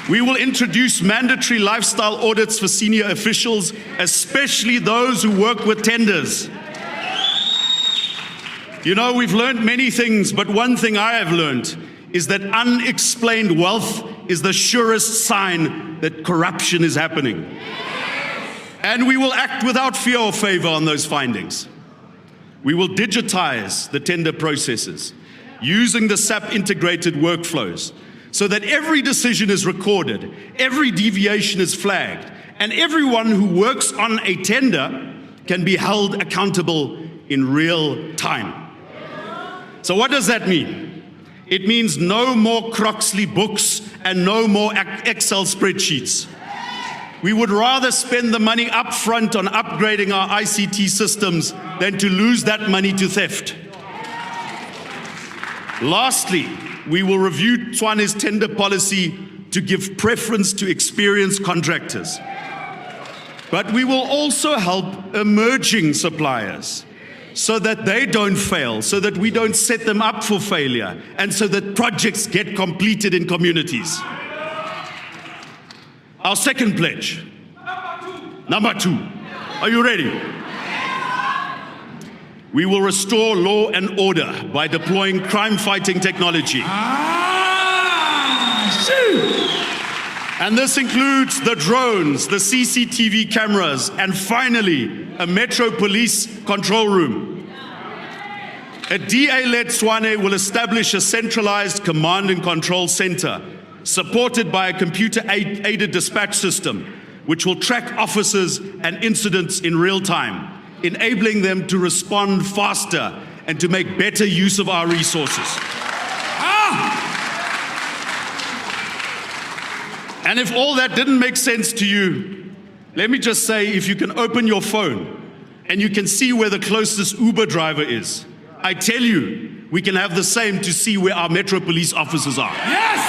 We will introduce mandatory lifestyle audits for senior officials, especially those who work with tenders. You know, we've learned many things, but one thing I have learned is that unexplained wealth is the surest sign that corruption is happening. And we will act without fear or favor on those findings. We will digitize the tender processes using the SAP integrated workflows so that every decision is recorded, every deviation is flagged, and everyone who works on a tender can be held accountable in real time. So what does that mean? It means no more Croxley books and no more Excel spreadsheets. We would rather spend the money up front on upgrading our ICT systems than to lose that money to theft. Lastly, we will review Tshwane's tender policy to give preference to experienced contractors. But we will also help emerging suppliers so that they don't fail, so that we don't set them up for failure, and so that projects get completed in communities. Our second pledge. Number two. Are you ready? We will restore law and order by deploying crime-fighting technology. And this includes the drones, the CCTV cameras, and finally, a Metro Police control room. A DA-led Tshwane will establish a centralized command and control center, supported by a computer-aided dispatch system, which will track officers and incidents in real time, enabling them to respond faster and to make better use of our resources. And if all that didn't make sense to you, let me just say, if you can open your phone and you can see where the closest Uber driver is, I tell you, we can have the same to see where our Metro Police officers are. Yes!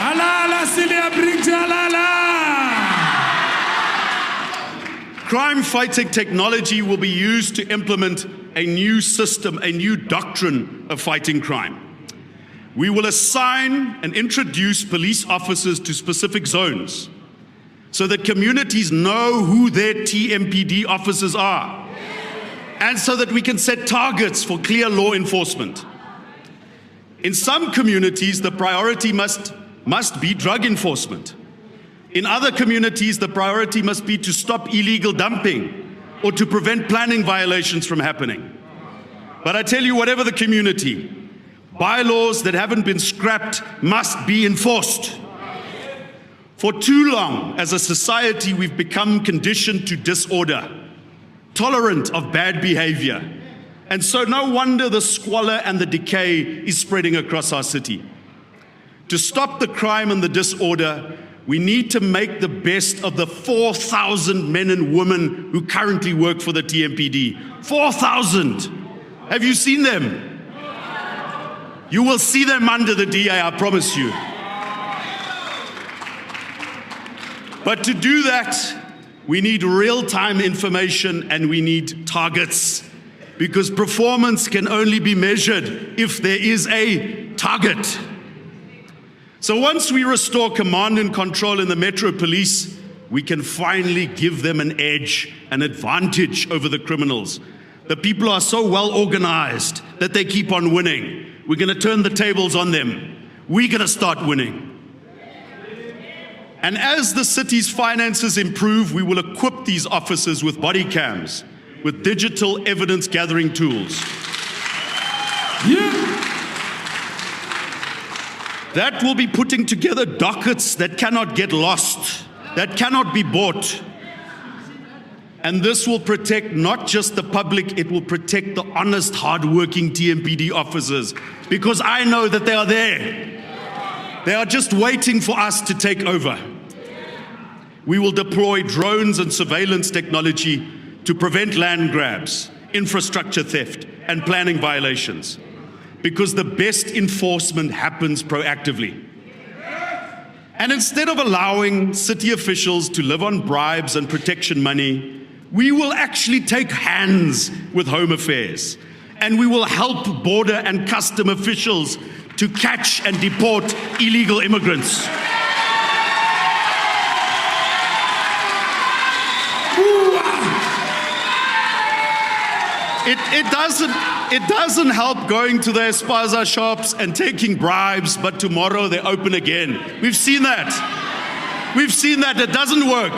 Alala, Cilliers Brink, alala! Crime-fighting technology will be used to implement a new system, a new doctrine of fighting crime. We will assign and introduce police officers to specific zones so that communities know who their TMPD officers are, and so that we can set targets for clear law enforcement. In some communities, the priority must be drug enforcement. In other communities, the priority must be to stop illegal dumping or to prevent planning violations from happening. But I tell you, whatever the community, bylaws that haven't been scrapped must be enforced. For too long, as a society, we've become conditioned to disorder, tolerant of bad behavior. And so no wonder the squalor and the decay is spreading across our city. To stop the crime and the disorder, we need to make the best of the 4,000 men and women who currently work for the TMPD. 4,000! Have you seen them? You will see them under the DA, I promise you. But to do that, we need real-time information and we need targets, because performance can only be measured if there is a target. So once we restore command and control in the Metro Police, we can finally give them an edge, an advantage over the criminals. The people are so well organized that they keep on winning. We're going to turn the tables on them. We're going to start winning. And as the city's finances improve, we will equip these officers with body cams, with digital evidence gathering tools. That will be putting together dockets that cannot get lost, that cannot be bought. And this will protect not just the public, it will protect the honest, hard-working TMPD officers, because I know that they are there. They are just waiting for us to take over. We will deploy drones and surveillance technology to prevent land grabs, infrastructure theft, and planning violations, because the best enforcement happens proactively. And instead of allowing city officials to live on bribes and protection money, we will actually take hands with Home Affairs, and we will help border and custom officials to catch and deport illegal immigrants. It doesn't help going to the Espaza shops and taking bribes, but tomorrow they open again. We've seen that. We've seen that. It doesn't work.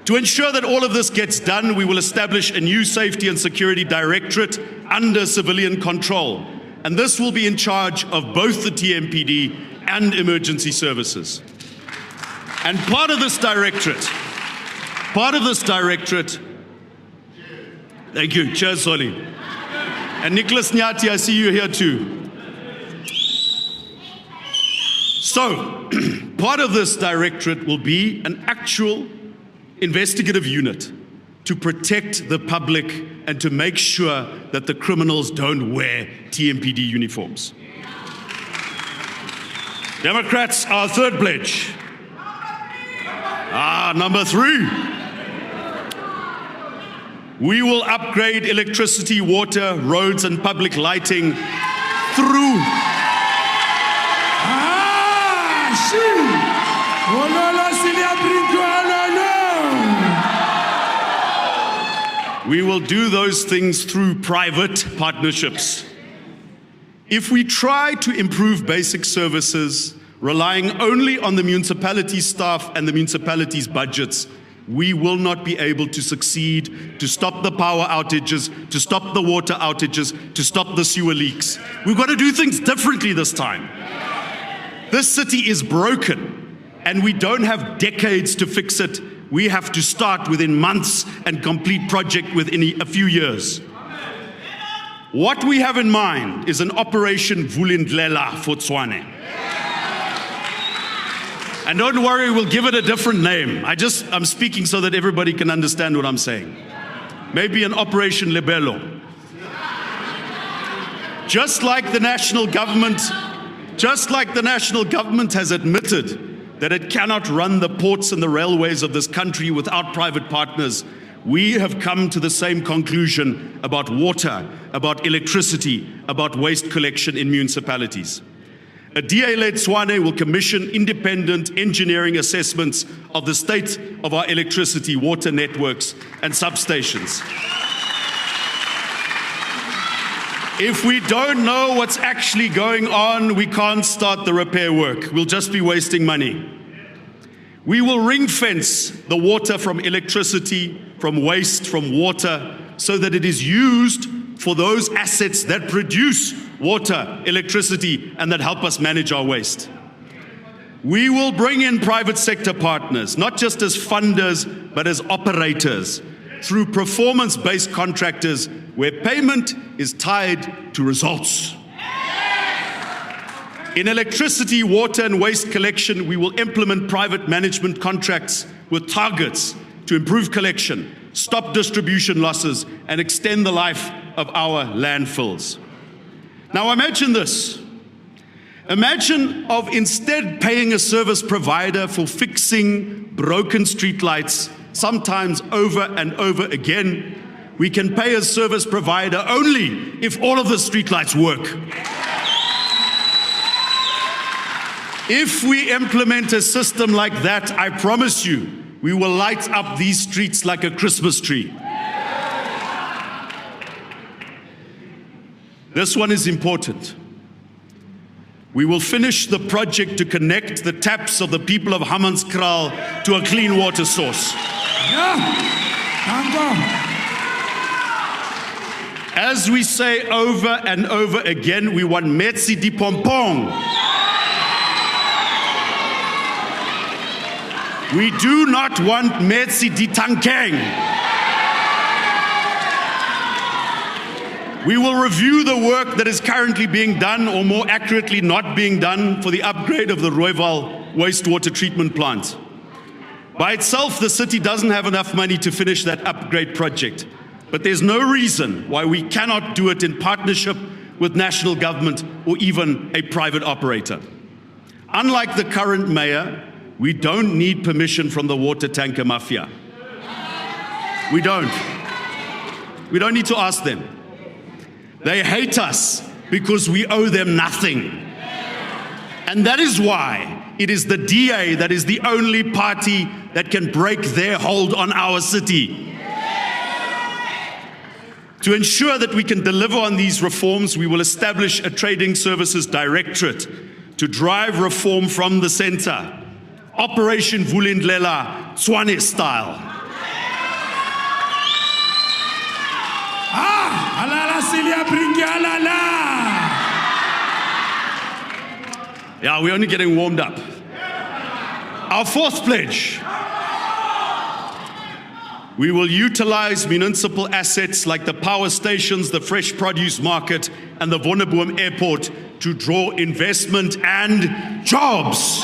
To ensure that all of this gets done, we will establish a new Safety and Security Directorate under civilian control. And this will be in charge of both the TMPD and emergency services. And part of this directorate, thank you, Chair Soli. And Nicholas Nyati, I see you here too. So, part of this directorate will be an actual investigative unit to protect the public and to make sure that the criminals don't wear TMPD uniforms. Democrats, our third pledge. Number 3. We will upgrade electricity, water, roads, and public lighting through. We will do those things through private partnerships. If we try to improve basic services, relying only on the municipality staff and the municipality's budgets, we will not be able to succeed to stop the power outages, to stop the water outages, to stop the sewer leaks. We've got to do things differently this time. This city is broken, and we don't have decades to fix it. We have to start within months and complete project within a few years. What we have in mind is an Operation Vulindlela for Tshwane. And don't worry, we'll give it a different name. I'm speaking so that everybody can understand what I'm saying. Maybe an Operation Lebelo. Just like the national government has admitted that it cannot run the ports and the railways of this country without private partners, we have come to the same conclusion about water, about electricity, about waste collection in municipalities. A DA-led Tshwane will commission independent engineering assessments of the state of our electricity, water networks, and substations. If we don't know what's actually going on, we can't start the repair work. We'll just be wasting money. We will ring fence the water from electricity, from waste, from water, so that it is used for those assets that produce water, electricity, and that help us manage our waste. We will bring in private sector partners, not just as funders, but as operators, through performance-based contractors where payment is tied to results. In electricity, water, and waste collection, we will implement private management contracts with targets to improve collection, stop distribution losses, and extend the life of our landfills. Now imagine this. Imagine of instead paying a service provider for fixing broken streetlights, sometimes over and over again, we can pay a service provider only if all of the streetlights work. If we implement a system like that, I promise you, we will light up these streets like a Christmas tree. This one is important. We will finish the project to connect the taps of the people of Hammanskraal to a clean water source. As we say over and over again, we want Metsi di Pompong. We do not want Metsi di Tankeng. We will review the work that is currently being done, or more accurately not being done, for the upgrade of the Rooiwal wastewater treatment plant. By itself, the city doesn't have enough money to finish that upgrade project, but there's no reason why we cannot do it in partnership with national government or even a private operator. Unlike the current mayor, we don't need permission from the water tanker mafia. We don't. We don't need to ask them. They hate us because we owe them nothing. And that is why it is the DA that is the only party that can break their hold on our city. To ensure that we can deliver on these reforms, we will establish a Trading Services Directorate to drive reform from the center. Operation Vulindlela, Tshwane style. Cilliers Brink, Yeah, we're only getting warmed up. Our fourth pledge. We will utilize municipal assets like the power stations, the fresh produce market, and the Wonderboom Airport to draw investment and jobs.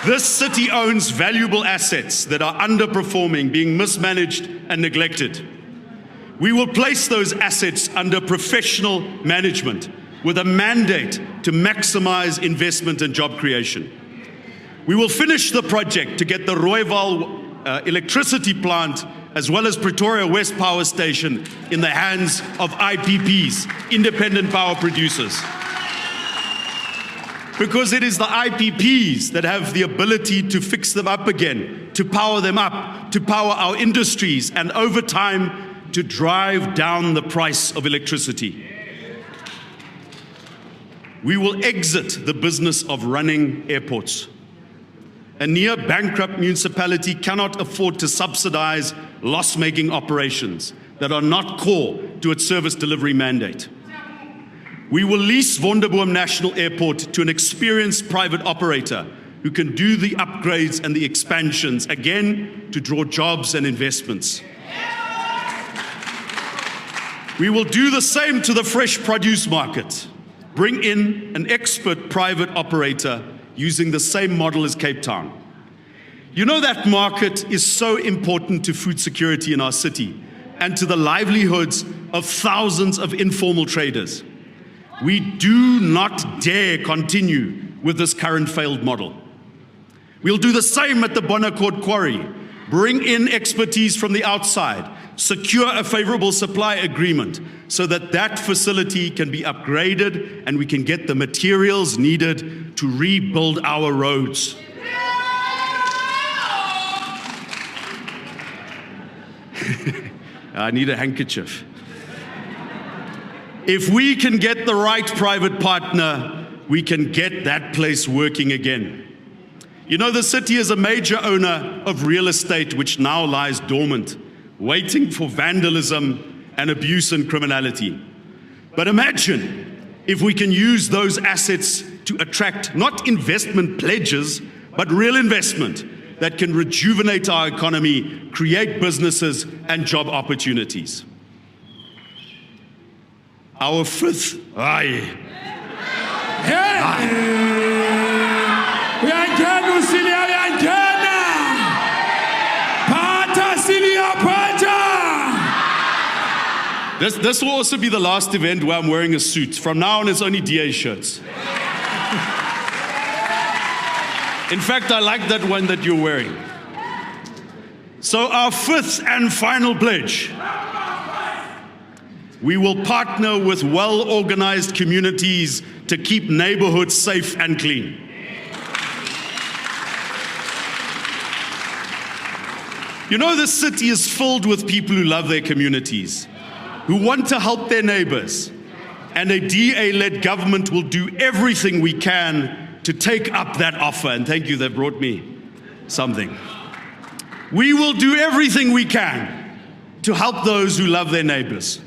This city owns valuable assets that are underperforming, being mismanaged and neglected. We will place those assets under professional management with a mandate to maximize investment and job creation. We will finish the project to get the Rooiwal electricity plant as well as Pretoria West Power Station in the hands of IPPs, independent power producers. Because it is the IPPs that have the ability to fix them up again, to power them up, to power our industries, and over time, to drive down the price of electricity. We will exit the business of running airports. A near-bankrupt municipality cannot afford to subsidize loss-making operations that are not core to its service delivery mandate. We will lease Wonderboom National Airport to an experienced private operator who can do the upgrades and the expansions, again, to draw jobs and investments. We will do the same to the fresh produce market. Bring in an expert private operator using the same model as Cape Town. You know, that market is so important to food security in our city and to the livelihoods of thousands of informal traders. We do not dare continue with this current failed model. We'll do the same at the Bonaccord Quarry. Bring in expertise from the outside, secure a favorable supply agreement so that that facility can be upgraded and we can get the materials needed to rebuild our roads. I need a handkerchief. If we can get the right private partner, we can get that place working again. You know, the city is a major owner of real estate which now lies dormant, waiting for vandalism and abuse and criminality. But imagine if we can use those assets to attract not investment pledges, but real investment that can rejuvenate our economy, create businesses and job opportunities. Our fifth, We angena uCilliers, we angena. Pata Cilliers, pata. This will also be the last event where I'm wearing a suit. From now on, it's only DA shirts. In fact, I like that one that you're wearing. So our fifth and final pledge. We will partner with well-organized communities to keep neighborhoods safe and clean. You know, this city is filled with people who love their communities, who want to help their neighbors, and a DA-led government will do everything we can to take up that offer. And thank you, they brought me something. We will do everything we can to help those who love their neighbors.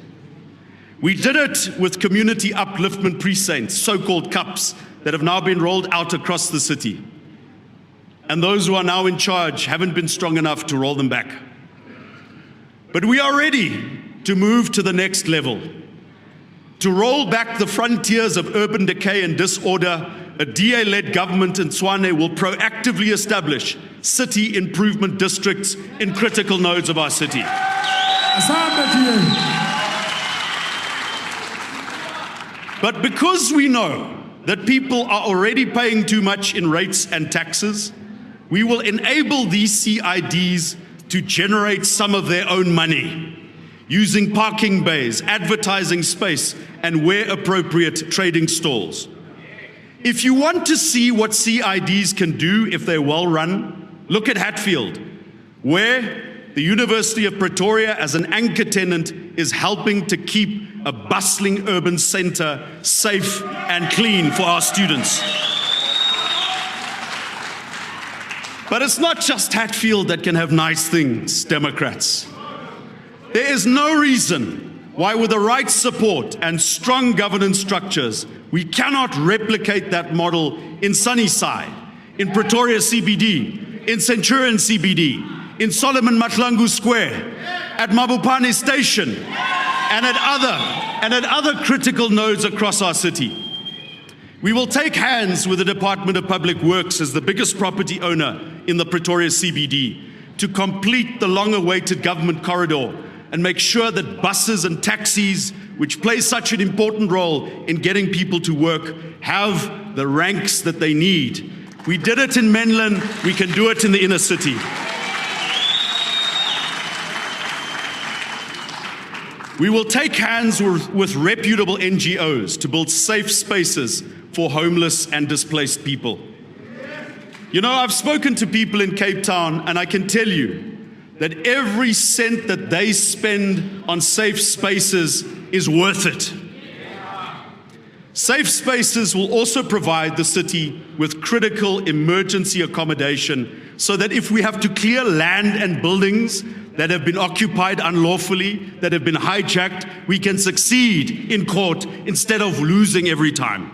We did it with community upliftment precincts, so-called CUPs, that have now been rolled out across the city. And those who are now in charge haven't been strong enough to roll them back. But we are ready to move to the next level. To roll back the frontiers of urban decay and disorder, a DA-led government in Tshwane will proactively establish city improvement districts in critical nodes of our city. But because we know that people are already paying too much in rates and taxes, we will enable these CIDs to generate some of their own money, using parking bays, advertising space, and where appropriate, trading stalls. If you want to see what CIDs can do if they're well run, look at Hatfield, where the University of Pretoria, as an anchor tenant, is helping to keep a bustling urban center safe and clean for our students. But it's not just Hatfield that can have nice things, Democrats. There is no reason why, with the right support and strong governance structures, we cannot replicate that model in Sunnyside, in Pretoria CBD, in Centurion CBD, in Solomon Mahlangu Square, at Mabopane Station, and at other critical nodes across our city. We will take hands with the Department of Public Works as the biggest property owner in the Pretoria CBD to complete the long-awaited government corridor and make sure that buses and taxis, which play such an important role in getting people to work, have the ranks that they need. We did it in Menlyn, we can do it in the inner city. We will take hands with reputable NGOs to build safe spaces for homeless and displaced people. You know, I've spoken to people in Cape Town, and I can tell you that every cent that they spend on safe spaces is worth it. Safe spaces will also provide the city with critical emergency accommodation so that if we have to clear land and buildings that have been occupied unlawfully, that have been hijacked, we can succeed in court instead of losing every time.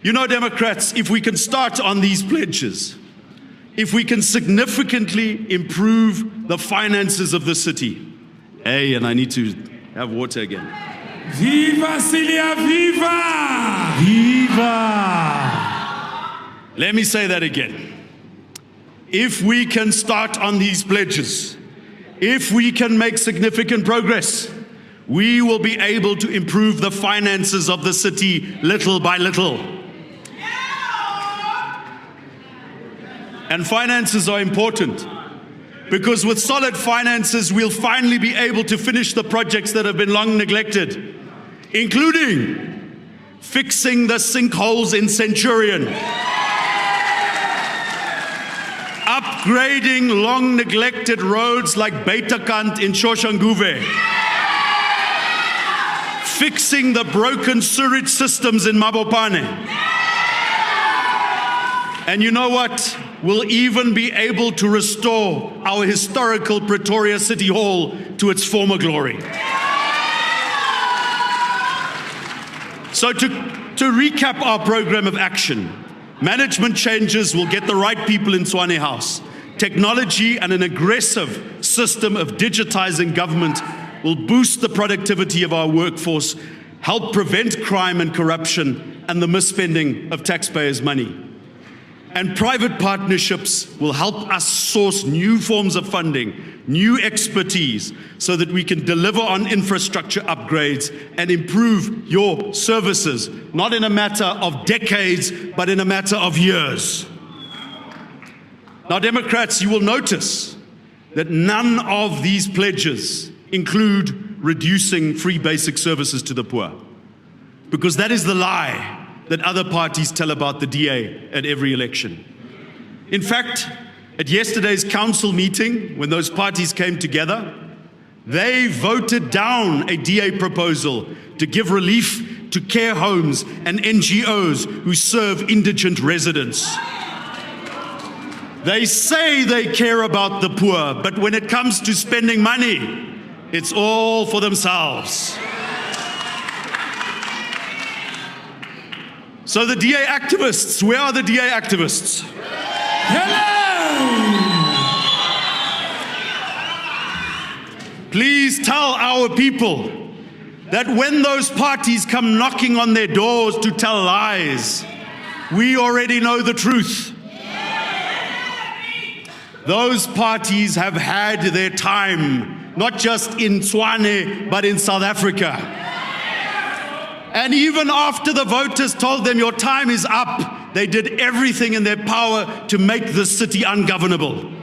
You know, Democrats, if we can start on these pledges, if we can significantly improve the finances of the city. Hey, and I need to have water again. Viva Cilliers, viva! Viva! Let me say that again. If we can start on these pledges, if we can make significant progress, we will be able to improve the finances of the city little by little. And finances are important because with solid finances, we'll finally be able to finish the projects that have been long neglected, including fixing the sinkholes in Centurion, upgrading long neglected roads like Beitakant in Shoshanguve, fixing the broken sewage systems in Mabopane. And you know what? We'll even be able to restore our historical Pretoria City Hall to its former glory. So to recap our program of action, management changes will get the right people in Tshwane House. Technology and an aggressive system of digitizing government will boost the productivity of our workforce, help prevent crime and corruption and the misspending of taxpayers' money. And private partnerships will help us source new forms of funding, new expertise, so that we can deliver on infrastructure upgrades and improve your services, not in a matter of decades, but in a matter of years. Now, Democrats, you will notice that none of these pledges include reducing free basic services to the poor, because that is the lie that other parties tell about the DA at every election. In fact, at yesterday's council meeting, when those parties came together, they voted down a DA proposal to give relief to care homes and NGOs who serve indigent residents. They say they care about the poor, but when it comes to spending money, it's all for themselves. So the DA activists, where are the DA activists? Hello! Please tell our people that when those parties come knocking on their doors to tell lies, we already know the truth. Those parties have had their time, not just in Tshwane, but in South Africa. And even after the voters told them your time is up, they did everything in their power to make the city ungovernable.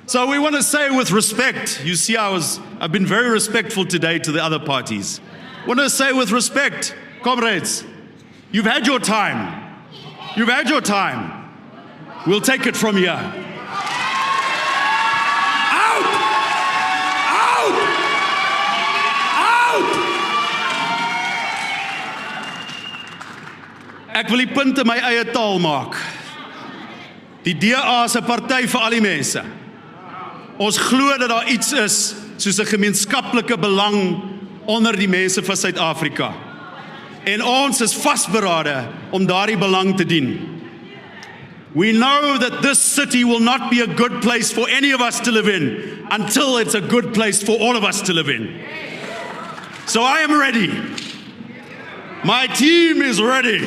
So we want to say with respect, you see I've been very respectful today to the other parties. I want to say with respect, comrades, you've had your time. You've had your time. We'll take it from here. Out! Out! Out! Ek wil die punt in my eie taal maak. Die DA is 'n party vir al die mense. Ons glo dat daar iets is soos 'n gemeenskaplike belang onder die mense van Suid-Afrika. En ons is vasberade om daardie belang te dien. We know that this city will not be a good place for any of us to live in until it's a good place for all of us to live in. So I am ready. My team is ready.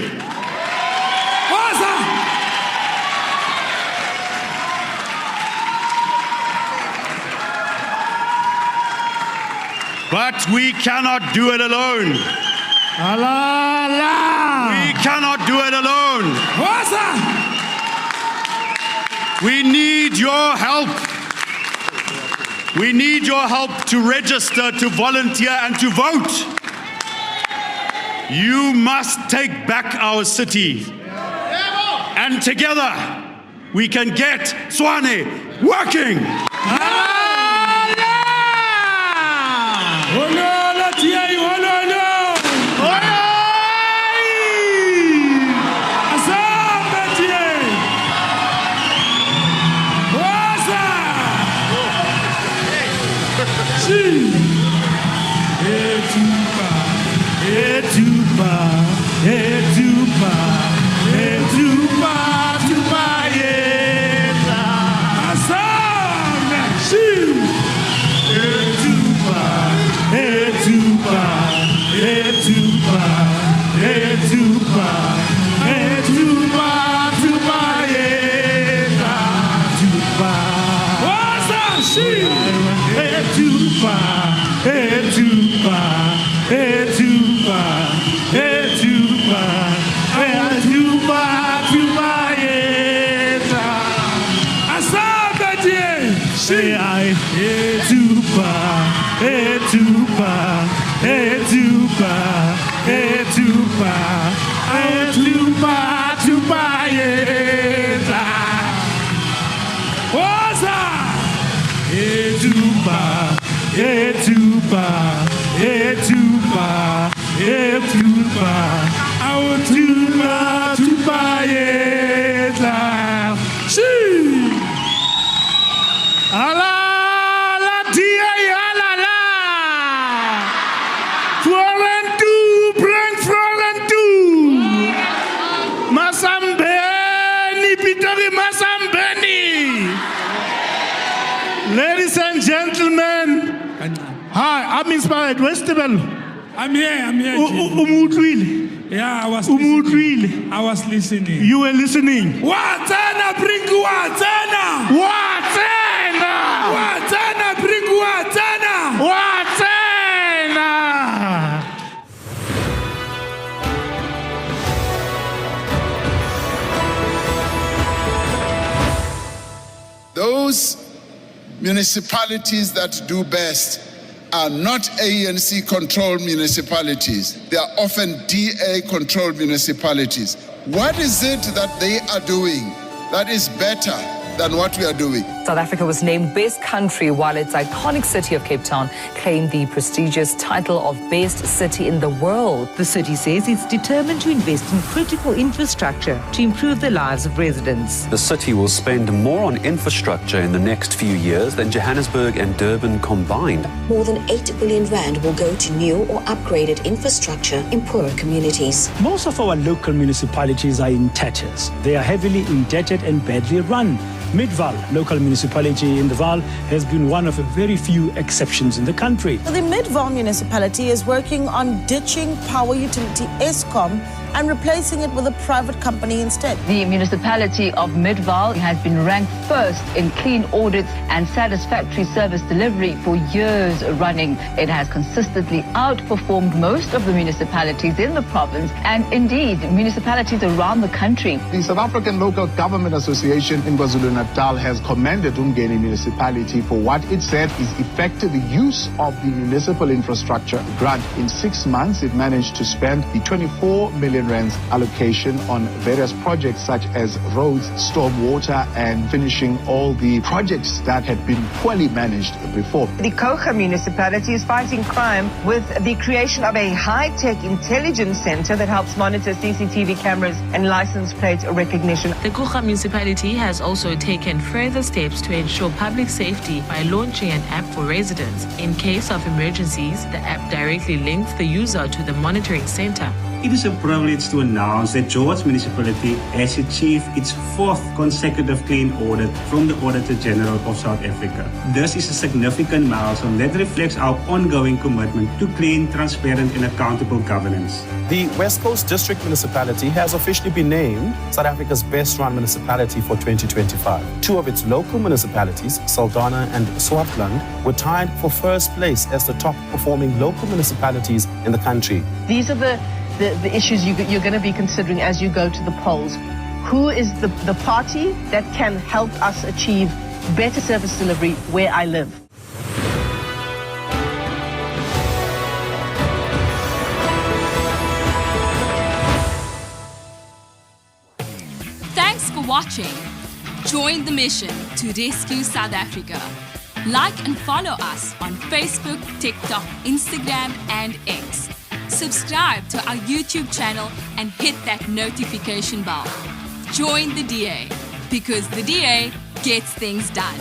But we cannot do it alone. We cannot do it alone. We need your help. We need your help to register, to volunteer, and to vote. You must take back our city. And together, we can get Tshwane working. Ladies and gentlemen, hi, I'm inspired. Where's the bell? I'm here. Yeah, I was listening. I was listening. You were listening. Watana, bring Watana. Watana. Watana, bring Watana. Watana. Those municipalities that do best are not ANC-controlled municipalities. They are often DA-controlled municipalities. What is it that they are doing that is better than what we are doing? South Africa was named Best Country while its iconic city of Cape Town claimed the prestigious title of Best City in the World. The city says it's determined to invest in critical infrastructure to improve the lives of residents. The city will spend more on infrastructure in the next few years than Johannesburg and Durban combined. More than 8 billion rand will go to new or upgraded infrastructure in poorer communities. Most of our local municipalities are in tatters. They are heavily indebted and badly run. Midvaal, local municipality in the Vaal, has been one of a very few exceptions in the country. The Midvaal municipality is working on ditching power utility Eskom and replacing it with a private company instead. The municipality of Midvaal has been ranked first in clean audits and satisfactory service delivery for years running. It has consistently outperformed most of the municipalities in the province and indeed municipalities around the country. The South African Local Government Association in KwaZulu-Natal has commended Umgeni municipality for what it said is effective use of the municipal infrastructure grant. In 6 months, it managed to spend the 24 million rands allocation on various projects such as roads, stormwater, and finishing all the projects that had been poorly managed before. The Kocha municipality is fighting crime with the creation of a high-tech intelligence center that helps monitor CCTV cameras and license plate recognition. The Kocha municipality has also taken further steps to ensure public safety by launching an app for residents. In case of emergencies, the app directly links the user to the monitoring center. It is a privilege to announce that George Municipality has achieved its 4th consecutive clean audit from the Auditor General of South Africa. This is a significant milestone that reflects our ongoing commitment to clean, transparent and accountable governance. The West Coast District Municipality has officially been named South Africa's best-run municipality for 2025. 2 of its local municipalities, Saldanha and Swartland, were tied for first place as the top-performing local municipalities in the country. These are the issues you're going to be considering as you go to the polls. Who is the party that can help us achieve better service delivery where I live? Thanks for watching. Join the mission to rescue South Africa. Like and follow us on Facebook, TikTok, Instagram and X. Subscribe to our YouTube channel and hit that notification bell. Join the DA, because the DA gets things done.